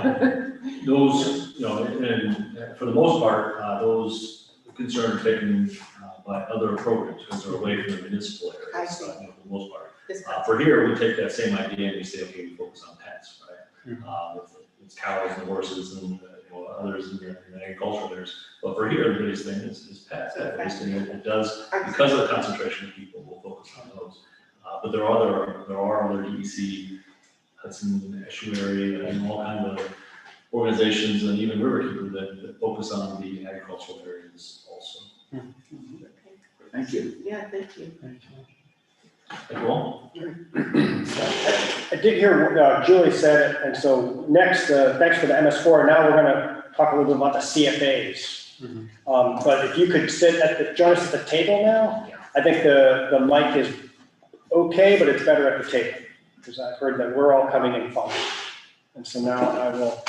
Speaker 9: those, and for the most part, those concerns are taken by other programs because they're away from the municipal
Speaker 1: I
Speaker 9: areas,
Speaker 1: see.
Speaker 9: for the most part.
Speaker 1: This-
Speaker 9: For here, we take that same idea and we say, okay, we focus on pets, right?
Speaker 2: Mhm.
Speaker 9: It's cows and horses and others in the agriculture there's, but for here, the biggest thing is pets. At least it does, because of the concentration of people, we'll focus on those. But there are other DEC, Hudson Estuary, and all kinds of organizations and even Riverkeeper that focus on the agricultural areas also.
Speaker 3: Thank you.
Speaker 1: Yeah, thank you.
Speaker 9: Thank you all.
Speaker 2: I did hear what Julie said, and so next, thanks for the MS4. Now we're going to talk a little bit about the CFAs. But if you could join us at the table now, I think the mic is okay, but it's better at the table because I've heard that we're all coming in fine. And so now I will.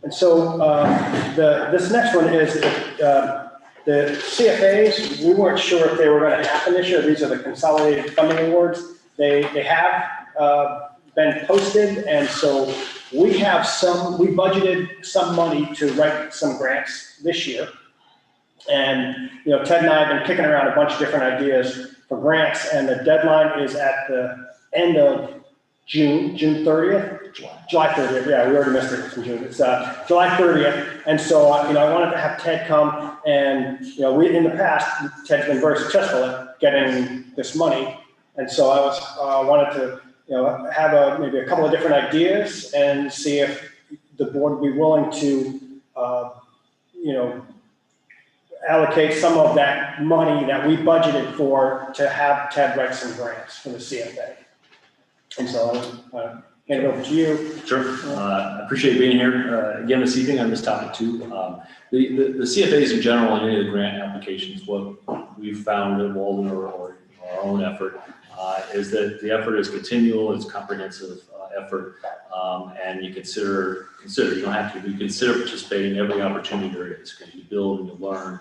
Speaker 2: And so this next one is the CFAs. We weren't sure if they were going to happen this year. These are the Consolidated Funding Awards. They have been posted, and so we budgeted some money to write some grants this year. And Ted and I have been kicking around a bunch of different ideas for grants, and the deadline is at the end of June 30th. July 30th, yeah, we already missed it from June. It's July 30th, and so I wanted to have Ted come, and we in the past Ted's been very successful at getting this money, and so I wanted to have maybe a couple of different ideas and see if the board would be willing to allocate some of that money that we budgeted for to have Ted write some grants for the CFA. And so I'll hand it over to you.
Speaker 9: Sure. I appreciate being here again this evening on this topic too. The CFAs in general and any of the grant applications, what we've found at Walden or our own effort is that the effort is continual, it's comprehensive effort, and you consider, you don't have to, but you consider participating in every opportunity there is because you build and you learn,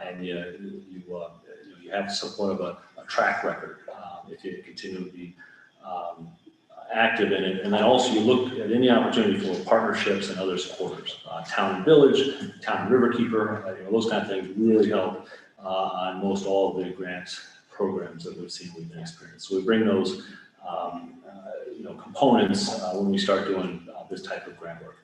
Speaker 9: and you have somewhat of a track record if you continue to be active in it. And then also you look at any opportunity for partnerships and other supporters, town and village, town and riverkeeper, those kind of things really help on most all of the grant programs that we've seen we've been experienced. So we bring those components when we start doing this type of grant work.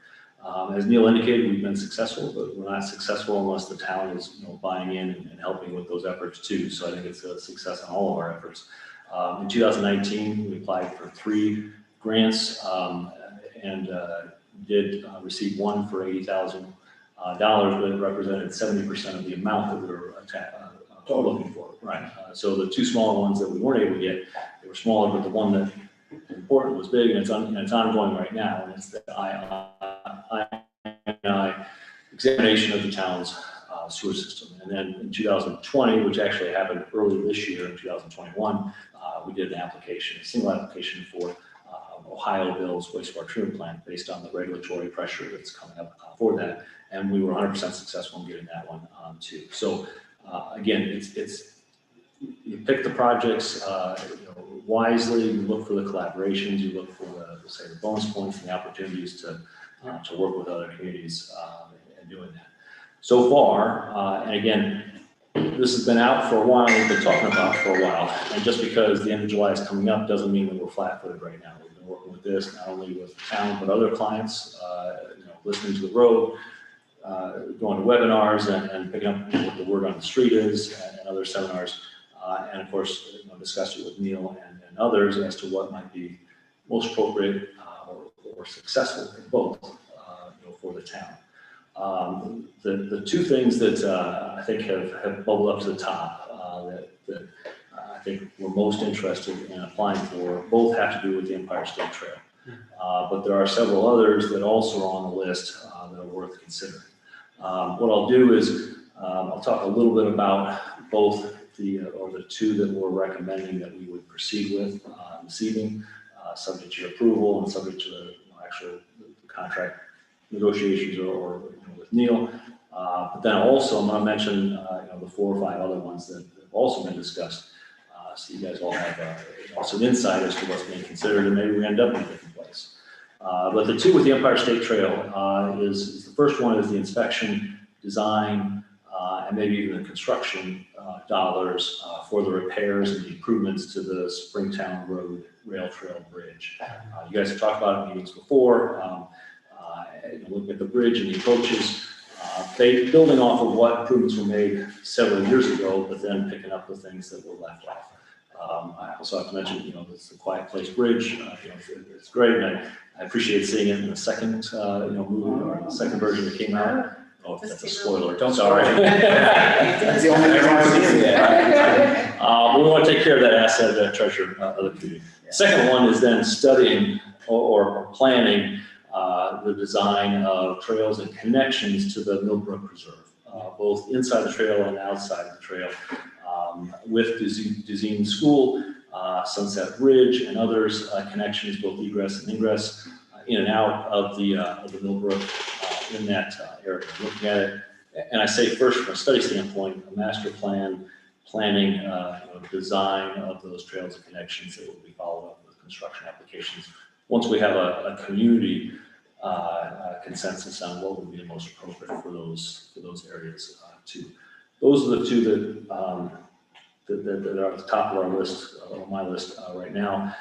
Speaker 9: As Neil indicated, we've been successful, but we're not successful unless the town is buying in and helping with those efforts too. So I think it's a success on all of our efforts. In 2019, we applied for 3 grants and did receive one for $80,000, but it represented 70% of the amount that we were looking for. Right. So the 2 smaller ones that we weren't able to get, they were smaller, but the one that was important was big, and it's ongoing right now, and it's the I examination of the town's sewer system. And then in 2020, which actually happened early this year in 2021, we did an application, a single application for Ohioville's wastewater treatment plant based on the regulatory pressure that's coming up for that. And we were 100% successful in getting that one too. So again, it's you pick the projects wisely, you look for the collaborations, you look for the bonus points and the opportunities to work with other communities and doing that. So far, and again, this has been out for a while, we've been talking about for a while, and just because the end of July is coming up doesn't mean that we're flat-footed right now. We've been working with this, not only with the town, but other clients, listening to the road, going to webinars and picking up what the word on the street is and other seminars, and of course, discuss it with Neil and others as to what might be most appropriate or successful in both, for the town. The 2 things that I think have bubbled up to the top that I think we're most interested in applying for both have to do with the Empire State Trail. But there are several others that also are on the list that are worth considering. What I'll do is I'll talk a little bit about both the 2 that we're recommending that we would proceed with this evening, subject to your approval and subject to the actual contract negotiations or with Neil. But then also I'm going to mention the 4 or 5 other ones that have also been discussed So you guys all have some insight as to what's being considered, and maybe we end up in a different place. But the two with the Empire State Trail is the first one is the inspection, design, and maybe even the construction dollars for the repairs and the improvements to the Springtown Road Rail Trail Bridge. You guys have talked about it in meetings before. Looking at the bridge and the approaches, building off of what improvements were made several years ago, but then picking up the things that were left off. I also have to mention, it's the Quiet Place Bridge. It's great, and I appreciate seeing it in the second, movie or the second version that came out. Oh, that's a spoiler.
Speaker 5: Don't
Speaker 9: Sorry.
Speaker 3: That's the only reason I see it.
Speaker 9: We want to take care of that asset, that treasure of the community. Second one is then studying or planning the design of trails and connections to the Millbrook Preserve, both inside the trail and outside the trail, with Dezeen School, Sunset Bridge, and others connections, both egress and ingress, in and out of the Millbrook in that area. Looking at it, and I say first from a study standpoint, a master plan, planning, design of those trails and connections that will be followed up with construction applications. Once we have a community consensus on what would be the most appropriate for those areas too. Those are the two that are at the top of our list, on my list right now.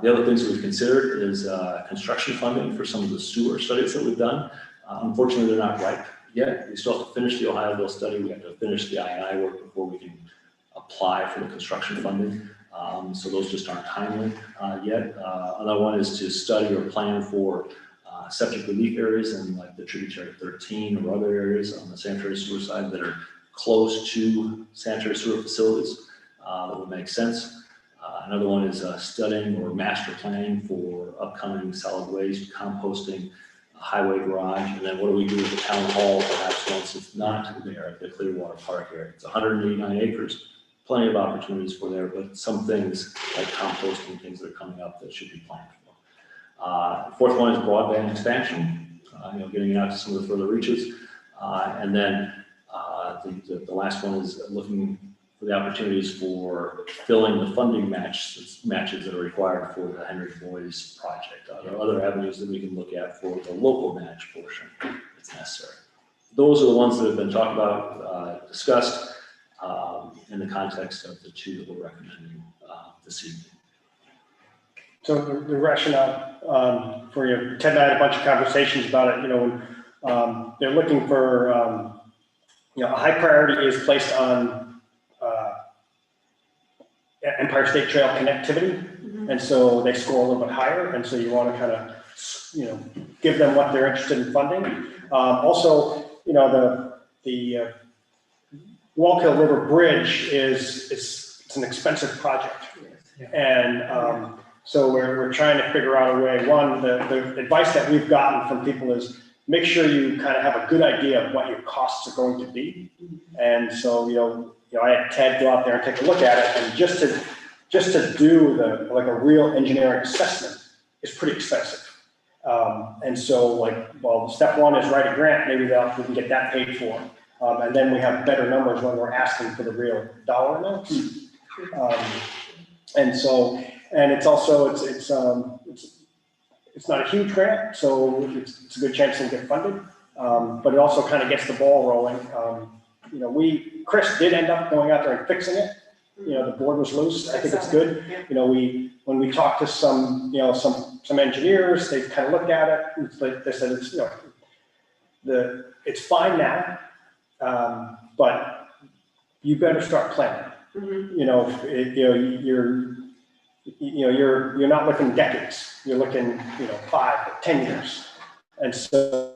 Speaker 9: The other things we've considered is construction funding for some of the sewer studies that we've done. Unfortunately, they're not ripe yet. We still have to finish the Ohioville study. We have to finish the I&I work before we can apply for the construction funding. So those just aren't timely yet. Another one is to study or plan for septic relief areas in like the tributary 13 or other areas on the sanitary sewer side that are close to sanitary sewer facilities that would make sense. Another one is studying or master planning for upcoming solid waste, composting, highway garage, and then what do we do with the town hall perhaps once it's not there at the Clearwater Park area. It's 189 acres, plenty of opportunities for there, but some things like composting, things that are coming up that should be planned for. Fourth one is broadband expansion, getting out to some of the further reaches. And then the last one is looking for the opportunities for filling the funding matches that are required for the Henry Boys project. There are other avenues that we can look at for the local match portion that's necessary. Those are the ones that have been talked about, discussed in the context of the two that we're recommending this evening.
Speaker 2: So the rationale for you, Ted and I had a bunch of conversations about it, when they're looking for, a high priority is placed on Empire State Trail connectivity. Mm-hmm. And so they score a little bit higher. And so you want to kind of, give them what they're interested in funding. Also, the Wallkill River Bridge it's an expensive project. Yes. And so we're trying to figure out a way. One, the advice that we've gotten from people is make sure you kind of have a good idea of what your costs are going to be. And so, I had Ted go out there and take a look at it, and just to do a real engineering assessment is pretty expensive. And so step one is write a grant, maybe we can get that paid for. And then we have better numbers when we're asking for the real dollar amounts. And it's also, it's not a huge grant, so it's a good chance to get funded. But it also kind of gets the ball rolling. Chris did end up going out there and fixing it. The board was loose. I think it's good. When we talked to some engineers, they kind of looked at it. They said it's fine now, but you better start planning. Mm-hmm. You're not looking decades. You're looking 5 or 10 years, and so.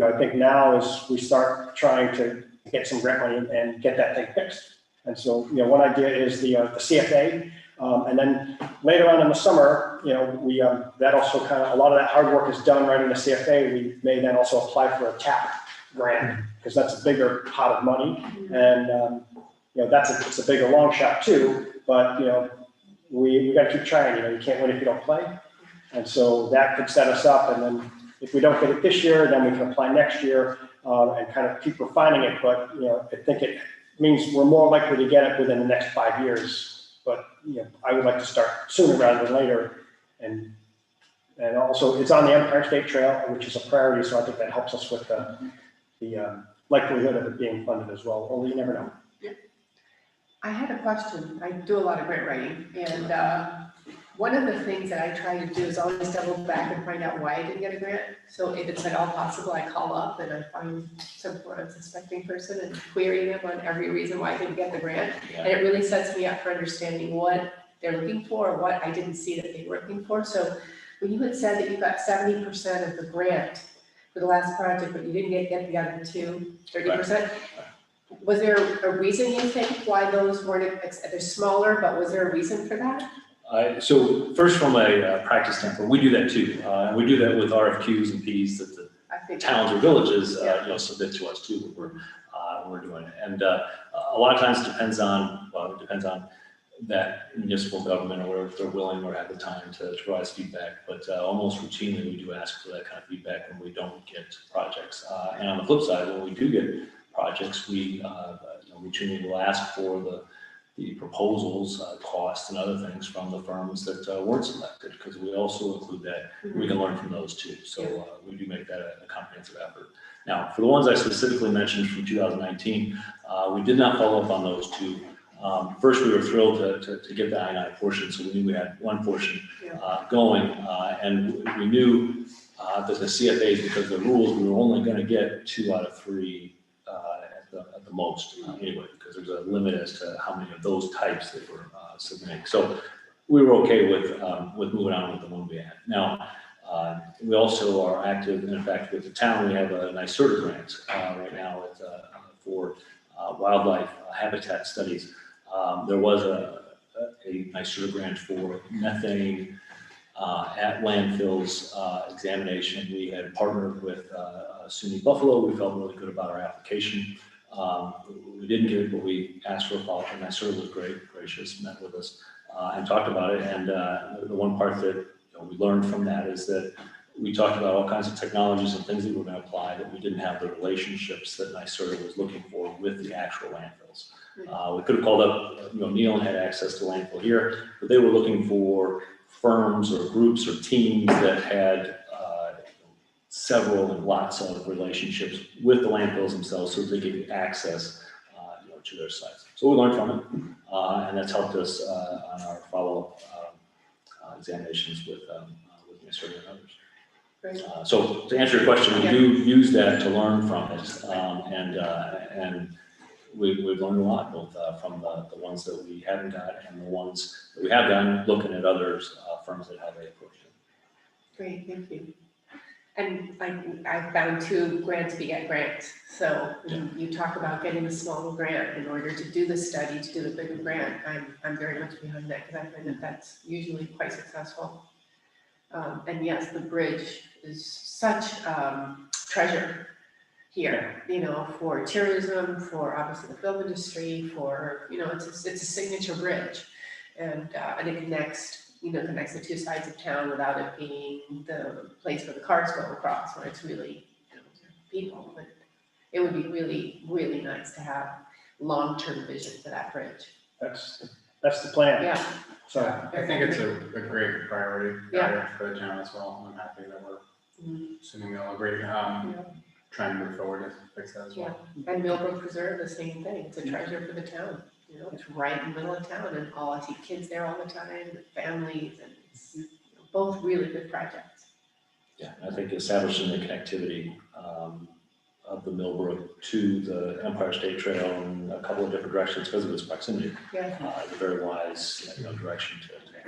Speaker 2: I think now as we start trying to get some grant money and get that thing fixed. And so, one idea is the CFA. And then later on in the summer, that also a lot of that hard work is done right in the CFA. We may then also apply for a TAP grant because that's a bigger pot of money. And, it's a bigger long shot too, but, we got to keep trying, you can't win if you don't play. And so that could set us up. And then if we don't get it this year, then we can apply next year and kind of keep refining it. But, I think means we're more likely to get it within the next 5 years. But, I would like to start sooner rather than later. And also, it's on the Empire State Trail, which is a priority, so I think that helps us with the likelihood of it being funded as well, although you never know.
Speaker 1: I had a question. I do a lot of grant writing, and one of the things that I try to do is always double back and find out why I didn't get a grant. So if it's at all possible, I call up and I find some unsuspecting person and query them on every reason why I didn't get the grant. And it really sets me up for understanding what they're looking for, or what I didn't see that they were looking for. So when you had said that you got 70% of the grant for the last project, but you didn't get the other 30%. Was there a reason you think why those weren't, they're smaller, but was there a reason for that?
Speaker 9: So first, from a practice standpoint, we do that too. We do that with RFQs and Ps that the towns or villages, submit to us too. We're doing it, and a lot of times it depends on that municipal government, or if they're willing or have the time to provide us feedback. But almost routinely, we do ask for that kind of feedback when we don't get projects. And on the flip side, when we do get projects, we routinely will ask for the proposals, costs, and other things from the firms that weren't selected, because we also include that. We can learn from those too. So we do make that a comprehensive effort. Now, for the ones I specifically mentioned from 2019, we did not follow up on those two. First, we were thrilled to get the I-9 portion, so we knew we had one portion going, and we knew that the CFAs, because of the rules, we were only going to get 2 out of 3 at the most anyway, because there's a limit as to how many of those types they were submitting. So we were okay with moving on with the one we had. Now, we also are active, and in fact, with the town, we have a NYSERDA grant right now for wildlife habitat studies. There was a NYSERDA grant for methane at landfills examination. We had partnered with SUNY Buffalo. We felt really good about our application. We didn't get it, but we asked for a follow-up, and NYSERDA was gracious, met with us and talked about it. And the one part that we learned from that is that we talked about all kinds of technologies and things that we were going to apply, that we didn't have the relationships that NYSERDA was looking for with the actual landfills. We could have called up, Neil, and had access to landfill here, but they were looking for firms or groups or teams that had several and lots of relationships with the landfills themselves, so they could get access to their sites. So we learned from it, and that's helped us on our follow-up examinations with NYSERDA and others.
Speaker 1: Great.
Speaker 9: So to answer your question, we do use that to learn from it, and we've learned a lot, both from the ones that we haven't got and the ones that we have done, looking at others, firms that have a approach.
Speaker 1: Great, thank you. And I found 2 grants beget grants. So you talk about getting a small grant in order to do the study, to do the bigger grant. I'm very much behind that, because I find that that's usually quite successful. And yes, the bridge is such treasure here, for tourism, for obviously the film industry, for, it's a signature bridge. And it connects the 2 sides of town without it being the place where the cars go across, where it's really, people. But it would be really, really nice to have long-term vision for that bridge.
Speaker 2: That's the plan.
Speaker 1: Yeah.
Speaker 2: So
Speaker 5: I think it's a great priority area for the town as well. I'm happy that we're assuming we all agree, trying to move forward to fix that as well.
Speaker 1: Yeah. And Millbrook Preserve, the same thing. It's a treasure for the town. It's right in the middle of town, and I see kids there all the time, and families, and it's both really good projects.
Speaker 9: Yeah, I think establishing the connectivity of the Millbrook to the Empire State Trail in a couple of different directions because of its proximity is a very wise direction to take.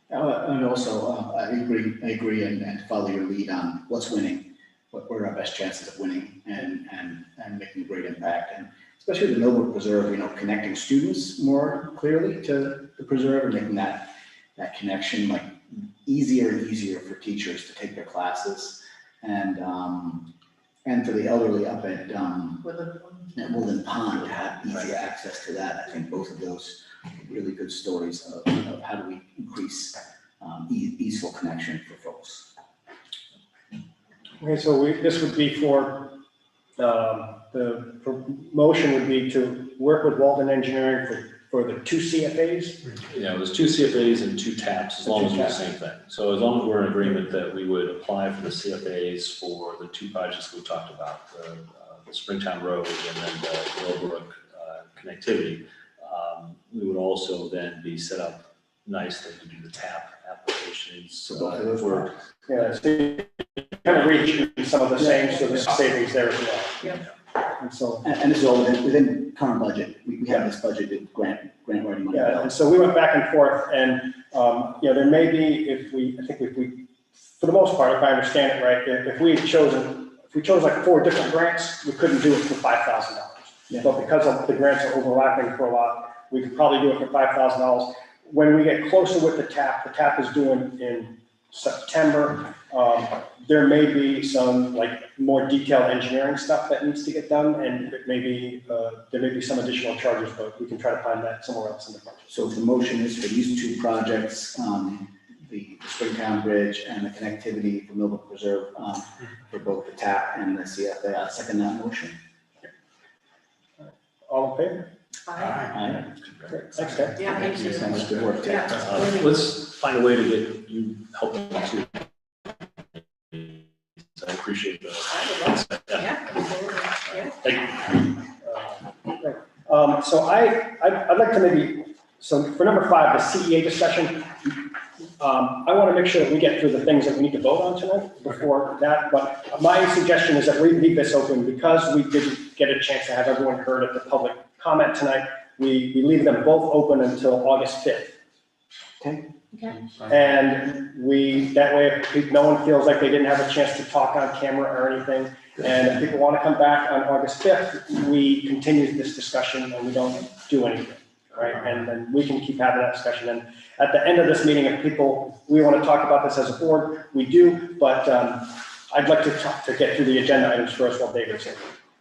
Speaker 3: And also, I agree, and follow your lead on what's winning, what are our best chances of winning and making a great impact. And especially the Millbrook Preserve, connecting students more clearly to the preserve and making that connection like easier and easier for teachers to take their classes, and for the elderly up at Woodland Pond to have easy access to that. I think both of those are really good stories of how do we increase easeful connection for folks.
Speaker 2: Okay, so this would be for the motion would be to work with Walden Engineering for the 2 CFAs.
Speaker 9: Yeah, it was 2 CFAs and 2 TAPs, as long as we're the same thing. So as long as we're in agreement that we would apply for the CFAs for the 2 projects we talked about, the Springtown Road and then the Willowbrook connectivity, we would also then be set up nicely to do the TAP applications.
Speaker 3: both of those
Speaker 9: for-
Speaker 2: Yeah, so you kind of reach some of the same, so there's savings there as well.
Speaker 1: Yep.
Speaker 2: And so,
Speaker 3: And this is all within current budget. We have this budgeted grant writing money.
Speaker 2: yeah, and so we went back and forth, and, there may be, if we, for the most part, if I understand it right, if we chose like 4 different grants, we couldn't do it for $5,000.
Speaker 3: Yeah.
Speaker 2: But because of the grants are overlapping for a lot, we could probably do it for $5,000. When we get closer with the TAP is due in September. There may be some like more detailed engineering stuff that needs to get done, and it may be, there may be some additional charges, but we can try to find that somewhere else in the budget.
Speaker 3: So the motion is for these 2 projects, the Springtown Bridge and the connectivity for Millbrook Preserve, for both the TAP and the CFA. I'll second that motion.
Speaker 2: All in favor?
Speaker 3: Aye.
Speaker 2: Great. Thanks, Ted.
Speaker 1: Yeah, thank you.
Speaker 3: So much good work, Ted.
Speaker 1: Yeah.
Speaker 9: Let's find a way to get you helping too. I appreciate the.
Speaker 1: Yeah, absolutely, yeah.
Speaker 9: Thank you.
Speaker 2: Great. So I'd like to maybe, so for number 5, the CEA discussion, I want to make sure that we get through the things that we need to vote on tonight before that, but my suggestion is that we leave this open because we didn't get a chance to have everyone heard at the public comment tonight. We leave them both open until August 5th.
Speaker 3: Okay.
Speaker 1: Okay.
Speaker 2: And that way, if no one feels like they didn't have a chance to talk on camera or anything, and if people want to come back on August 5th, we continue this discussion and we don't do anything, right? And then we can keep having that discussion. And at the end of this meeting, if we want to talk about this as a board, we do, but I'd like to get through the agenda items first while David's here.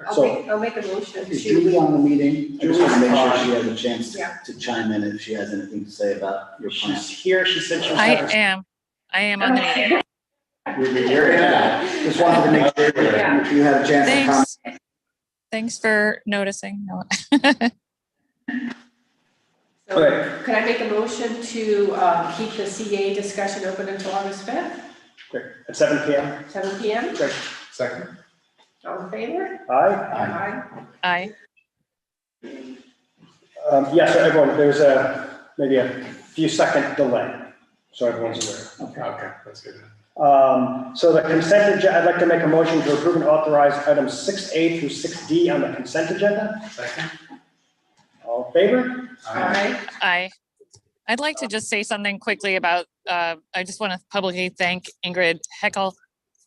Speaker 1: I'll make a motion
Speaker 3: Is Julie
Speaker 1: to,
Speaker 3: on the meeting? I just want to make sure she has a chance
Speaker 1: Yeah.
Speaker 3: to chime in if she has anything to say about your plan.
Speaker 2: She's here, she said she was
Speaker 8: I
Speaker 2: having.
Speaker 8: am on the meeting.
Speaker 3: Just wanted to make sure
Speaker 1: Yeah.
Speaker 3: that you had a chance to comment.
Speaker 8: Thanks. Thanks for noticing. No.
Speaker 1: so could I make a motion to keep the CA discussion open until August 5th,
Speaker 2: Great. At 7 PM?
Speaker 1: 7 PM?
Speaker 2: Great.
Speaker 5: Second.
Speaker 1: All in favor?
Speaker 2: Aye?
Speaker 1: Aye.
Speaker 8: Aye.
Speaker 2: Yes, so everyone, there's maybe a few second delay, so everyone's aware.
Speaker 5: Okay, that's good.
Speaker 2: So the consent agenda, I'd like to make a motion to approve and authorize items 6A through 6D on the consent agenda.
Speaker 5: Second.
Speaker 2: All in favor?
Speaker 1: Aye.
Speaker 8: Aye. I'd like to just say something quickly about, I just want to publicly thank Ingrid Heckel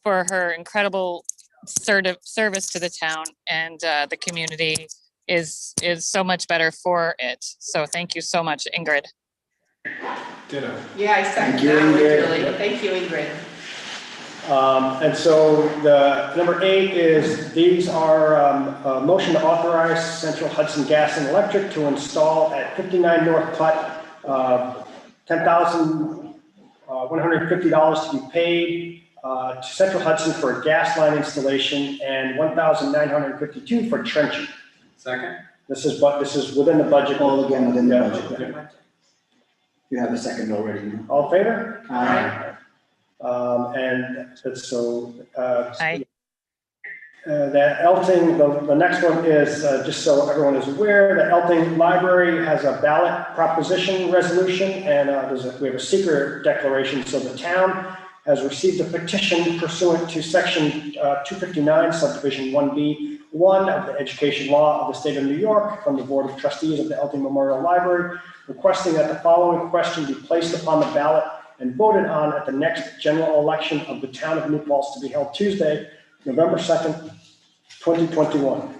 Speaker 8: for her incredible service to the town, and the community is so much better for it. So thank you so much, Ingrid.
Speaker 5: Ditto.
Speaker 1: Yeah, I second
Speaker 3: Thank you,
Speaker 1: that one,
Speaker 3: Ingrid.
Speaker 1: Julie. Thank you, Ingrid.
Speaker 2: And so the number 8 is, these are a motion to authorize Central Hudson Gas and Electric to install at 59 North Putt, $10,150 to be paid to Central Hudson for a gas line installation and $1,952 for trenching.
Speaker 5: Second.
Speaker 2: This is within the budget.
Speaker 3: All again within the
Speaker 2: Yeah.
Speaker 3: budget. You have a second already.
Speaker 2: All in favor?
Speaker 3: Aye.
Speaker 2: And so,
Speaker 8: Aye.
Speaker 2: that Elting, the next one is, just so everyone is aware, the Elting Library has a ballot proposition resolution, and we have a secret declaration. So the town has received a petition pursuant to section 259 subdivision 1B1 of the education law of the state of New York from the Board of Trustees of the Elting Memorial Library, requesting that the following question be placed upon the ballot and voted on at the next general election of the town of New Paltz to be held Tuesday, November 2nd, 2021.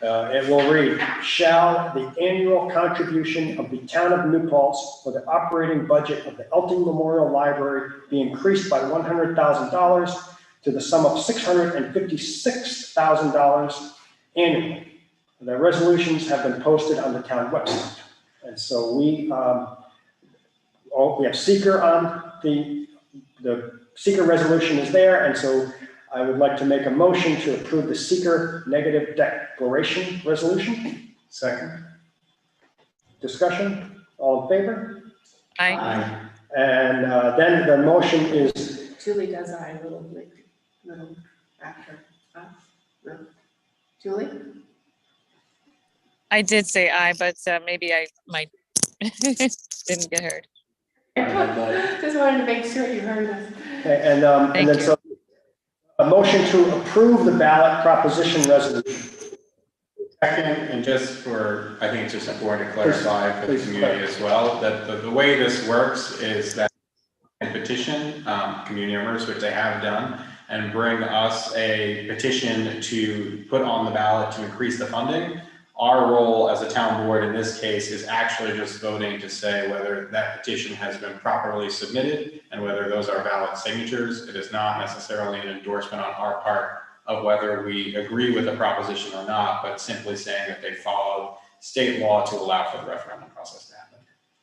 Speaker 2: It will read, shall the annual contribution of the town of New Paltz for the operating budget of the Elting Memorial Library be increased by $100,000 to the sum of $656,000 annually? The resolutions have been posted on the town website. And so we have seeker on the seeker resolution is there. And so I would like to make a motion to approve the seeker negative declaration resolution.
Speaker 5: Second.
Speaker 2: Discussion, all in favor?
Speaker 8: I,
Speaker 2: And then the motion is,
Speaker 1: Julie does I little after us. No? Julie?
Speaker 8: I did say I, but maybe I might didn't get heard.
Speaker 1: Just wanted to make sure you heard us.
Speaker 2: and
Speaker 8: Thank
Speaker 2: then
Speaker 8: you.
Speaker 2: so a motion to approve the ballot proposition resolution.
Speaker 5: Second, and just for, I think it's just important to clarify for the
Speaker 2: Please
Speaker 5: community as well, that the way this works is that and petition community members, which they have done, and bring us a petition to put on the ballot to increase the funding. Our role as a town board in this case is actually just voting to say whether that petition has been properly submitted and whether those are valid signatures. It is not necessarily an endorsement on our part of whether we agree with the proposition or not, but simply saying that they followed state law to allow for the referendum process to happen.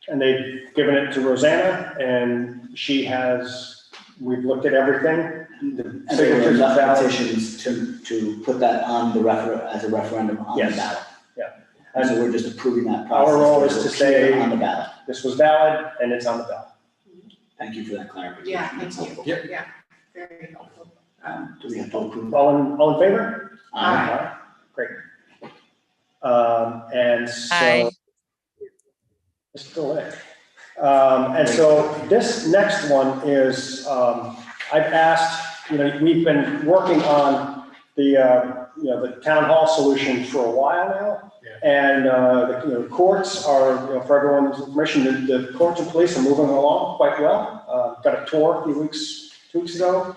Speaker 2: And they've given it to Rosanna, and we've looked at everything. The
Speaker 3: And there were
Speaker 2: signatures are
Speaker 3: enough
Speaker 2: valid.
Speaker 3: petitions to put that on the as a referendum on the
Speaker 2: Yes.
Speaker 3: ballot.
Speaker 2: Yeah.
Speaker 3: And so we're just approving that process.
Speaker 2: Our role is
Speaker 3: It'll
Speaker 2: to
Speaker 3: appear
Speaker 2: say-
Speaker 3: on the ballot.
Speaker 2: This was valid, and it's on the ballot.
Speaker 3: Thank you for that clarification.
Speaker 1: Yeah,
Speaker 3: That's
Speaker 1: thank you.
Speaker 3: helpful.
Speaker 5: Yep.
Speaker 1: Yeah, very helpful.
Speaker 3: Do we have to approve?
Speaker 2: All in favor?
Speaker 1: Aye.
Speaker 2: Great. And so.
Speaker 8: Aye.
Speaker 2: It's still there. And so this next one is, I've asked, we've been working on the town hall solution for a while now.
Speaker 5: Yeah.
Speaker 2: And, the courts are, for everyone's information, the courts and police are moving along quite well. Got a tour 2 weeks ago.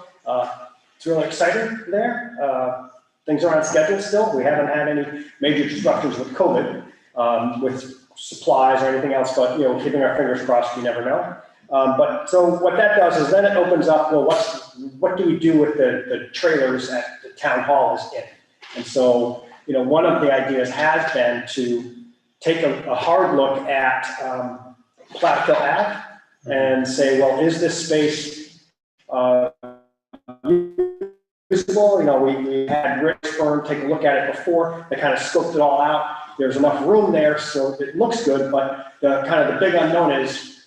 Speaker 2: It's really exciting there. Things are on schedule still. We haven't had any major disruptions with COVID, with supplies or anything else, but, keeping our fingers crossed, you never know. But so what that does is then it opens up, well, what do we do with the trailers at the town hall is in? And so, one of the ideas has been to take a hard look at Platteville Ave and say, well, is this space usable? We had Rick's firm take a look at it before. They kind of scoped it all out. There's enough room there, so it looks good, but the big unknown is,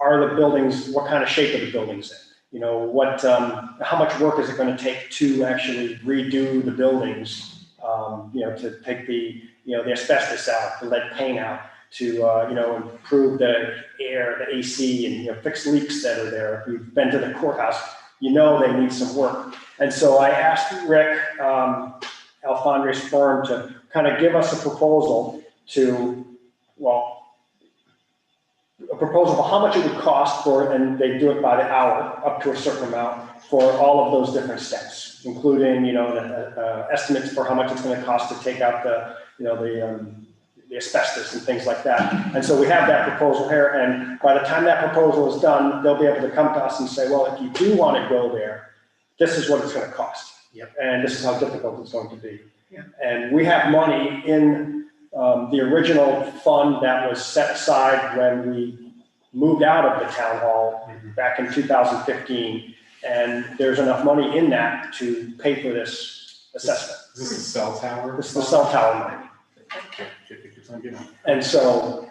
Speaker 2: are the buildings, what kind of shape are the buildings in? How much work is it going to take to actually redo the buildings? To take the asbestos out, the lead paint out, to, improve the air, the AC, and, fix leaks that are there. If you've been to the courthouse, they need some work. And so I asked Rick, Alfondre's firm, to kind of give us a proposal a proposal for how much it would cost and they do it by the hour, up to a certain amount, for all of those different steps, including, the estimates for how much it's going to cost to take out the asbestos and things like that. And so we have that proposal here, and by the time that proposal is done, they'll be able to come to us and say, well, if you do want to go there, this is what it's going to cost.
Speaker 5: Yep.
Speaker 2: And this is how difficult it's going to be.
Speaker 1: Yeah.
Speaker 2: And we have money in the original fund that was set aside when we moved out of the town hall back in 2015. And there's enough money in that to pay for this assessment.
Speaker 5: Is this a cell tower?
Speaker 2: This is the cell tower money. And so,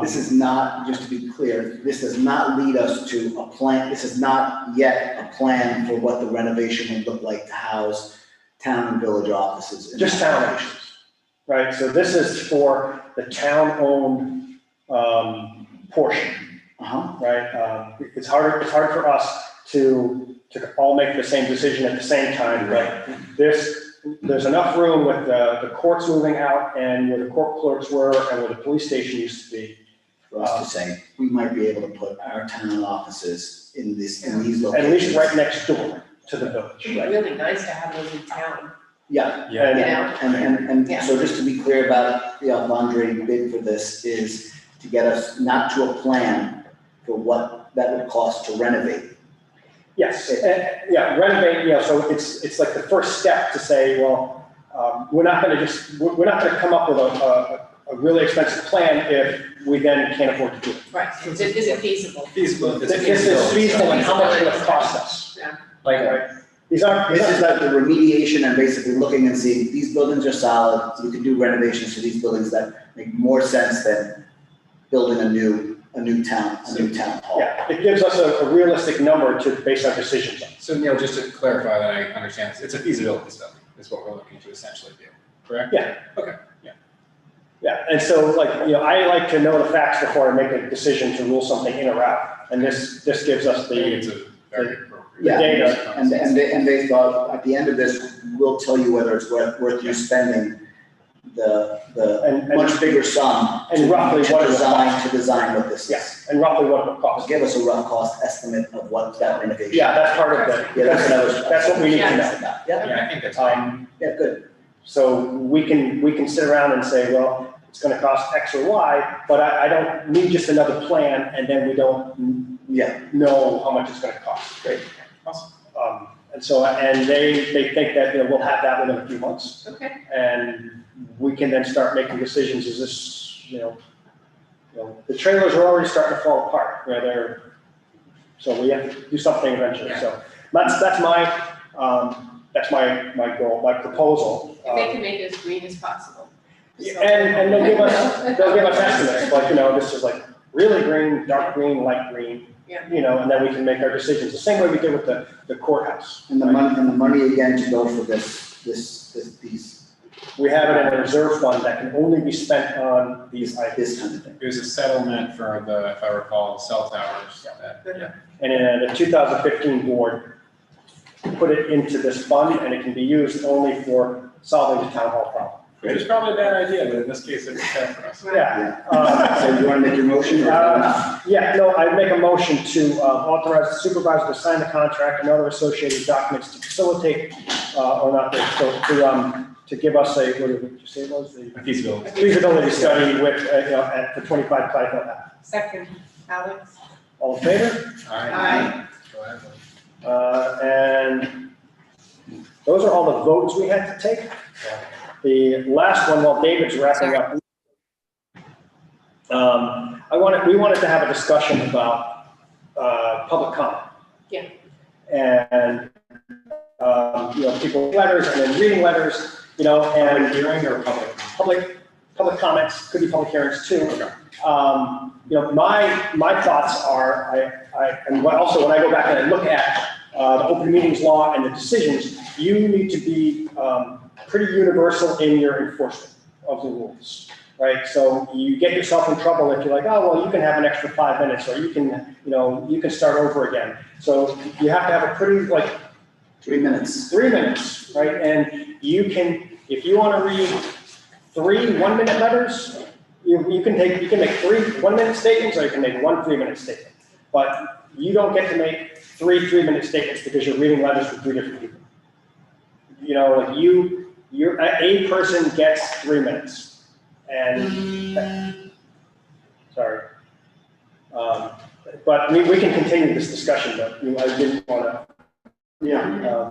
Speaker 3: This is not, just to be clear, this does not lead us to a plan, this is not yet a plan for what the renovation would look like to house town and village offices.
Speaker 2: just town actions, right? So this is for the town-owned portion,
Speaker 3: Uh-huh.
Speaker 2: right? It's hard for us to all make the same decision at the same time, but there's enough room with the courts moving out and where the court clerks were and where the police station used to be.
Speaker 3: For us to say, we might be able to put our town offices in these
Speaker 2: At
Speaker 3: locations.
Speaker 2: least right next door to the village.
Speaker 1: It'd be really nice to have those in town,
Speaker 3: Yeah,
Speaker 2: Yeah.
Speaker 3: and
Speaker 1: Yeah.
Speaker 3: so just to be clear about the Alfondre bid for this is to get us not to a plan for what that would cost to renovate.
Speaker 2: Yes, renovate, so it's like the first step to say, well, we're not gonna come up with a really expensive plan if we then can't afford to do it.
Speaker 1: right, is it feasible?
Speaker 5: Feasible.
Speaker 2: This is feasible and how much will it cost us?
Speaker 1: Yeah.
Speaker 2: Like, right, These aren't,
Speaker 3: This is like the remediation and basically looking and seeing, these buildings are solid, you can do renovations to these buildings that make more sense than building a new town hall.
Speaker 2: yeah, it gives us a realistic number to base our decisions on.
Speaker 5: So Neil, just to clarify that I understand, it's a feasibility study, is what we're looking to essentially do, correct?
Speaker 2: Yeah.
Speaker 5: Okay, yeah.
Speaker 2: Yeah, and so like, I like to know the facts before I make a decision to rule something in or out. And this gives us
Speaker 5: I think
Speaker 2: the
Speaker 5: it's a very appropriate.
Speaker 3: Yeah,
Speaker 2: data.
Speaker 3: and they thought, at the end of this, we'll tell you whether it's worth you spending the
Speaker 2: And-
Speaker 3: much bigger sum
Speaker 2: and roughly what it would
Speaker 3: to design what this
Speaker 2: Yeah,
Speaker 3: is.
Speaker 2: and roughly what it would
Speaker 3: Just
Speaker 2: cost.
Speaker 3: give us a rough cost estimate of what that renovation.
Speaker 2: Yeah, that's part of the,
Speaker 3: Yeah, that's what I was.
Speaker 2: that's what we need to know.
Speaker 3: Yeah,
Speaker 5: Yeah, I think that's fine.
Speaker 3: yeah, good.
Speaker 2: So we can sit around and say, well, it's gonna cost X or Y, but I don't need just another plan and then we don't
Speaker 3: Yeah,
Speaker 2: know how much it's gonna cost.
Speaker 3: great.
Speaker 5: Awesome.
Speaker 2: And so, and they think that, we'll have that within a few months.
Speaker 1: Okay.
Speaker 2: And we can then start making decisions, is this, the trailers are already starting to fall apart, so we have to do something eventually, so that's my goal, my proposal.
Speaker 1: If they can make it as green as possible.
Speaker 2: And they'll give us estimates, like, this is like really green, dark green, light green.
Speaker 1: Yeah.
Speaker 2: And then we can make our decisions, the same way we did with the courthouse.
Speaker 3: And the money again to go for these,
Speaker 2: We have it in a reserve fund that can only be spent on these items.
Speaker 3: this kind of thing.
Speaker 5: It was a settlement for the, if I recall, cell towers. Yeah.
Speaker 2: And the 2015 board put it into this fund, and it can be used only for solving the town hall problem.
Speaker 5: It was probably a bad idea, but in this case, it worked out for us.
Speaker 2: Yeah.
Speaker 3: So you want to make your motion? or-
Speaker 2: Yeah, no, I make a motion to authorize the supervisor to sign the contract and other associated documents to facilitate, or not, to give us a, what did you say it was? The
Speaker 5: Feasibility.
Speaker 2: feasibility study with, for 25 Platinum Ave.
Speaker 1: Second, Alex?
Speaker 2: All in favor?
Speaker 5: All right.
Speaker 1: Aye.
Speaker 5: Go ahead.
Speaker 2: And those are all the votes we had to take. The last one, while David's wrapping up. We wanted to have a discussion about, public comment.
Speaker 1: Yeah.
Speaker 2: And, people letters and then reading letters, and
Speaker 5: Public hearing or
Speaker 2: public comments, could be public hearings too. My thoughts are, and also when I go back and I look at the open meetings law and the decisions, you need to be pretty universal in your enforcement of the rules, right? So you get yourself in trouble if you're like, oh, well, you can have an extra 5 minutes, or you can start over again. So you have to have a pretty,
Speaker 3: 3 minutes.
Speaker 2: 3 minutes, right? And you can, if you want to read 3 1-minute letters, you can make 3 1-minute statements, or you can make 1 3-minute statement. But you don't get to make 3 3-minute statements because you're reading letters from 3 different people. A person gets 3 minutes, and, sorry. But we can continue this discussion, but I didn't want to.
Speaker 3: Yeah.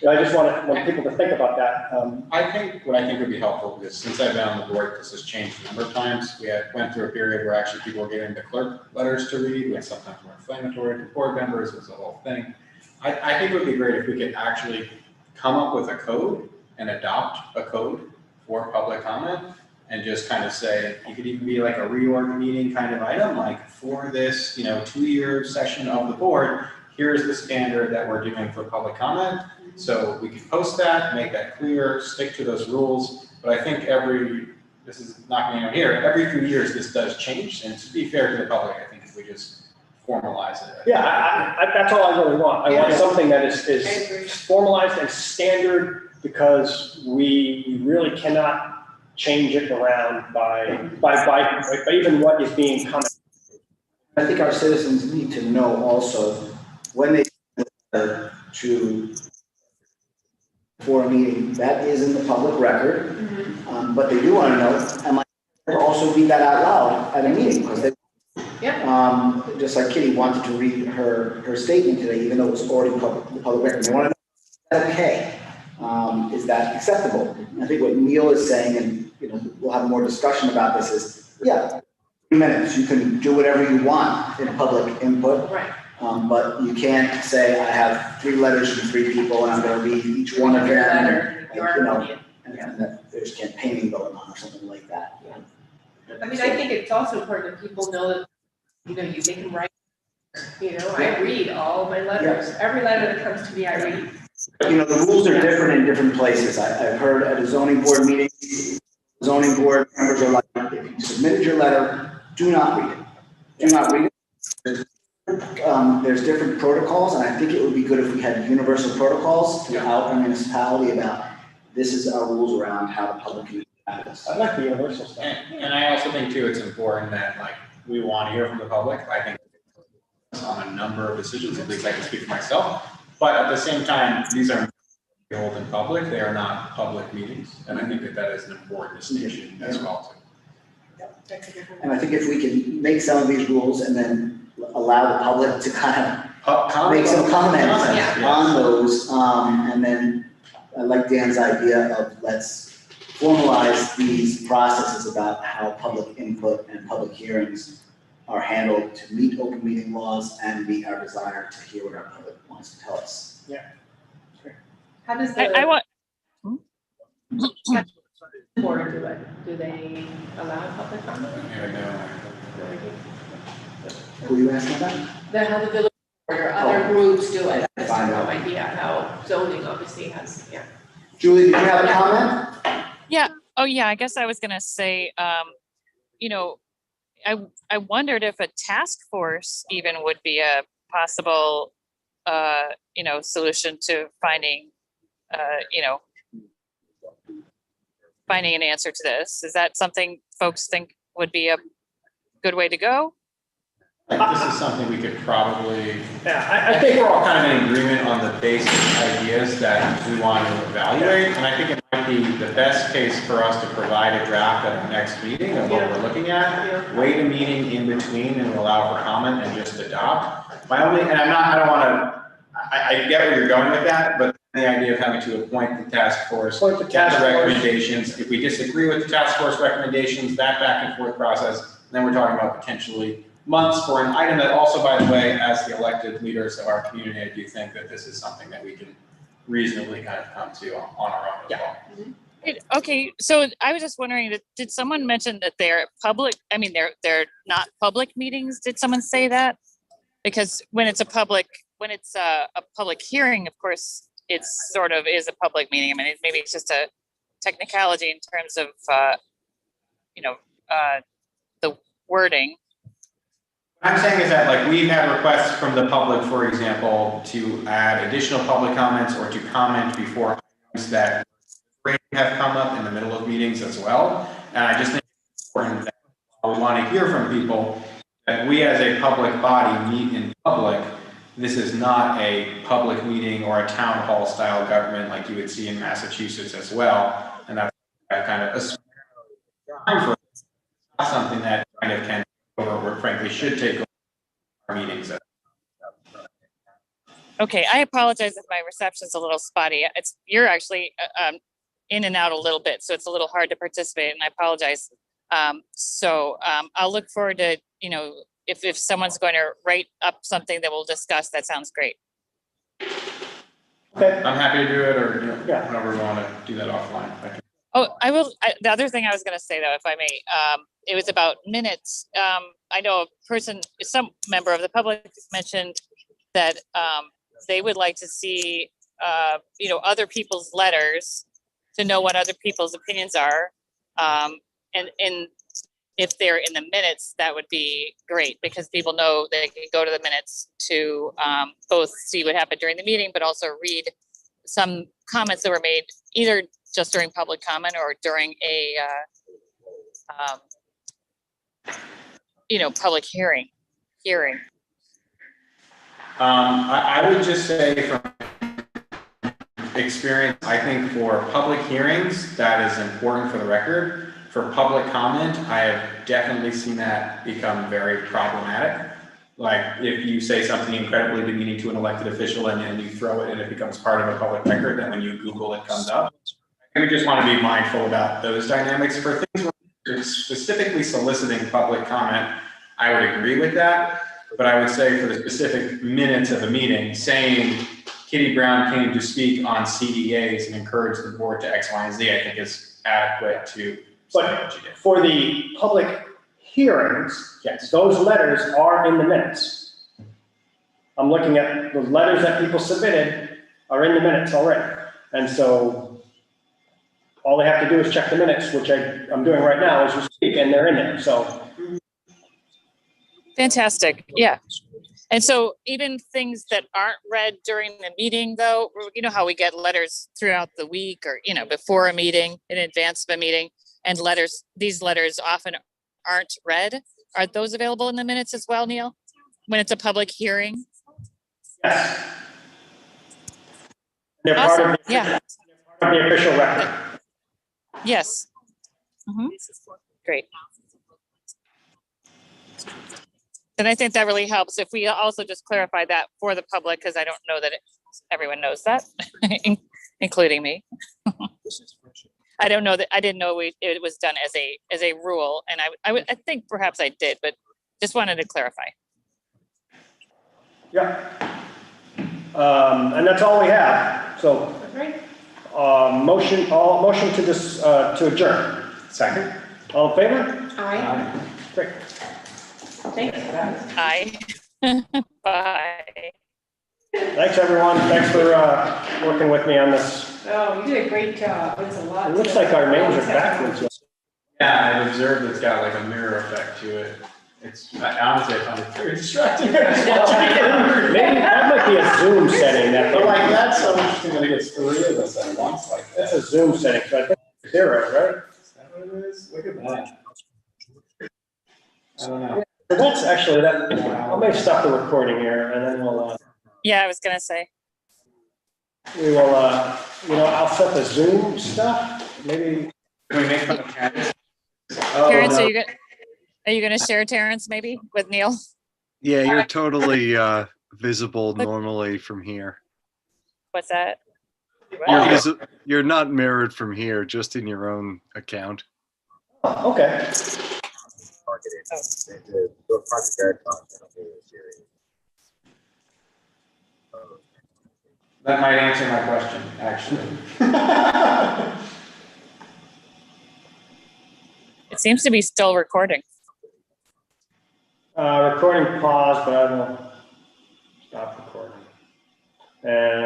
Speaker 2: I just want people to think about that.
Speaker 5: What I think would be helpful is, since I've been on the board, this has changed a number of times. We went through a period where actually people were getting the clerk letters to read, which sometimes were inflammatory to board members, it was a whole thing. I think it would be great if we could actually come up with a code and adopt a code for public comment, and just kind of say, it could even be like a reorg meeting kind of item, like for this, 2-year session of the board, here's the standard that we're doing for public comment. So we can post that, make that clear, stick to those rules. But I think this is not going on here, every few years this does change. And to be fair to the public, I think if we just formalize it.
Speaker 2: Yeah, that's all I really want. I want something that is formalized and standard, because we really cannot change it around by even what is being commented.
Speaker 3: I think our citizens need to know also, when they for a meeting, that is in the public record. But they do want to know, am I will also read that out loud at a meeting? Because they, just like Kitty wanted to read her statement today, even though it was already the public record. They want to know, is that okay? Is that acceptable? I think what Neil is saying, and we'll have more discussion about this, is 3 minutes. You can do whatever you want in public input.
Speaker 1: Right.
Speaker 3: But you can't say, I have 3 letters from 3 people and I'm gonna read each one of
Speaker 1: Your
Speaker 3: them.
Speaker 1: letter,
Speaker 3: and,
Speaker 1: your
Speaker 3: you know,
Speaker 1: opinion.
Speaker 3: and that there's campaigning going on or something like that.
Speaker 1: I mean, I think it's also important that people know that, you know, they can write, you know, I read all my letters. Every letter that comes to me, I read.
Speaker 3: You know, the rules are different in different places. I've heard at a zoning board meeting, zoning board members are like, if you submitted your letter, do not read it. Do not read it. There's different protocols, and I think it would be good if we had universal protocols throughout our municipality about this is our rules around how the public can interact with us.
Speaker 2: I like the universal stuff.
Speaker 5: And I also think too, it's important that like, we want to hear from the public. I think on a number of decisions, at least I can speak for myself. But at the same time, these are held in public, they are not public meetings. And I think that that is an important distinction as well too.
Speaker 3: And I think if we can make some of these rules and then allow the public to kind of make some comments
Speaker 1: Yeah.
Speaker 3: on those, and then I like Dan's idea of let's formalize these processes about how public input and public hearings are handled to meet open meeting laws and meet our desire to hear what our public wants to tell us.
Speaker 1: How does
Speaker 8: I
Speaker 1: the
Speaker 8: want,
Speaker 1: board do it? Do they allow public comment?
Speaker 5: Yeah, no.
Speaker 1: No idea.
Speaker 3: Who are you asking about?
Speaker 1: Then how the village board or other groups do it? I just have
Speaker 3: Find
Speaker 1: no
Speaker 3: out.
Speaker 1: idea how zoning obviously has, yeah.
Speaker 3: Julie, did you have a comment?
Speaker 8: oh yeah, I guess I was gonna say, you know, I wondered if a task force even would be a possible, you know, solution to finding, you know, finding an answer to this. Is that something folks think would be a good way to go?
Speaker 5: Like, this is something we could probably,
Speaker 2: Yeah,
Speaker 5: I think we're all kind of in agreement on the basic ideas that we want to evaluate. And I think it might be the best case for us to provide a draft at our next meeting of what we're looking at. Wait a meeting in between and allow for comment and just adopt. My only, and I don't want to, I get where you're going with that, but the idea of having to appoint the task force,
Speaker 2: Appoint the
Speaker 5: get
Speaker 2: task
Speaker 5: the
Speaker 2: force.
Speaker 5: recommendations. If we disagree with the task force recommendations, that back and forth process, then we're talking about potentially months for an item that also, by the way, as the elected leaders of our community, I do think that this is something that we can reasonably kind of come to on our own as well.
Speaker 8: Okay, so I was just wondering, did someone mention that they're public, I mean, they're not public meetings? Did someone say that? Because when it's a public hearing, of course, it's sort of is a public meeting. I mean, maybe it's just a technicality in terms of, you know, the wording.
Speaker 5: What I'm saying is that, like, we've had requests from the public, for example, to add additional public comments or to comment before items that have come up in the middle of meetings as well. And I just think it's important that we want to hear from people, that we as a public body meet in public. This is not a public meeting or a town hall style government like you would see in Massachusetts as well. And that's kind of a time for not something that kind of can or frankly should take over our meetings.
Speaker 8: Okay, I apologize if my reception's a little spotty. You're actually in and out a little bit, so it's a little hard to participate, and I apologize. I'll look forward to, you know, if someone's going to write up something that we'll discuss, that sounds great.
Speaker 2: Okay.
Speaker 5: I'm happy to do it, or, you know,
Speaker 2: Yeah.
Speaker 5: whenever we want to do that offline. I can-
Speaker 8: Oh, the other thing I was gonna say though, if I may, it was about minutes. I know some member of the public mentioned that, they would like to see, you know, other people's letters to know what other people's opinions are. And if they're in the minutes, that would be great, because people know they can go to the minutes to, both see what happened during the meeting, but also read some comments that were made either just during public comment or during a, you know, public hearing.
Speaker 5: I would just say from experience, I think for public hearings, that is important for the record. For public comment, I have definitely seen that become very problematic. Like, if you say something incredibly demeaning to an elected official and you throw it and it becomes part of a public record, then when you Google it comes up. We just want to be mindful about those dynamics. For things where you're specifically soliciting public comment, I would agree with that. But I would say for the specific minutes of a meeting, saying Kitty Brown came to speak on CDAs and encourage the board to X, Y, and Z, I think is adequate to say what you did.
Speaker 2: For the public hearings,
Speaker 5: Yes.
Speaker 2: those letters are in the minutes. I'm looking at the letters that people submitted are in the minutes already. And so all they have to do is check the minutes, which I'm doing right now as we speak, and they're in there, so.
Speaker 8: Fantastic, yeah. And so even things that aren't read during the meeting though, you know how we get letters throughout the week or, you know, before a meeting, in advance of a meeting, and these letters often aren't read. Are those available in the minutes as well, Neil? When it's a public hearing?
Speaker 2: Yes. They're part
Speaker 8: Awesome,
Speaker 2: of the,
Speaker 8: yeah,
Speaker 2: part of the official record.
Speaker 8: yes. Mhm. Great. And I think that really helps if we also just clarify that for the public, because I don't know that everyone knows that, including me. I don't know that, I didn't know it was done as a rule, and I think perhaps I did, but just wanted to clarify.
Speaker 2: Yeah. And that's all we have, so,
Speaker 1: Right?
Speaker 2: motion to adjourn.
Speaker 5: Second?
Speaker 2: All in favor?
Speaker 1: Aye.
Speaker 2: Great.
Speaker 1: Thanks, guys.
Speaker 8: Aye. Bye.
Speaker 2: Thanks, everyone. Thanks for working with me on this.
Speaker 1: Oh, you did a great job. It's a lot.
Speaker 2: It looks like our names are backwards.
Speaker 5: Yeah, I've observed it's got like a mirror effect to it. It's, honestly, I find it very distracting.
Speaker 2: Maybe that might be a Zoom setting that.
Speaker 5: But like, that's so interesting that it gets three of us at once like that.
Speaker 2: That's a Zoom setting, so I think it's 0, right?
Speaker 5: Is that what it is? Look at that. I don't know.
Speaker 2: That's actually that. I may stop the recording here, and then we'll.
Speaker 8: Yeah, I was gonna say.
Speaker 2: We will. I'll set the Zoom stuff. Maybe.
Speaker 5: Can we make fun of Candace?
Speaker 8: Terrence, are you gonna share Terrence maybe with Neil?
Speaker 10: Yeah, you're totally visible normally from here.
Speaker 8: What's that?
Speaker 10: You're not mirrored from here, just in your own account.
Speaker 2: Oh, okay.
Speaker 5: That might answer my question, actually.
Speaker 8: It seems to be still recording.
Speaker 2: Recording pause, but I will stop recording. And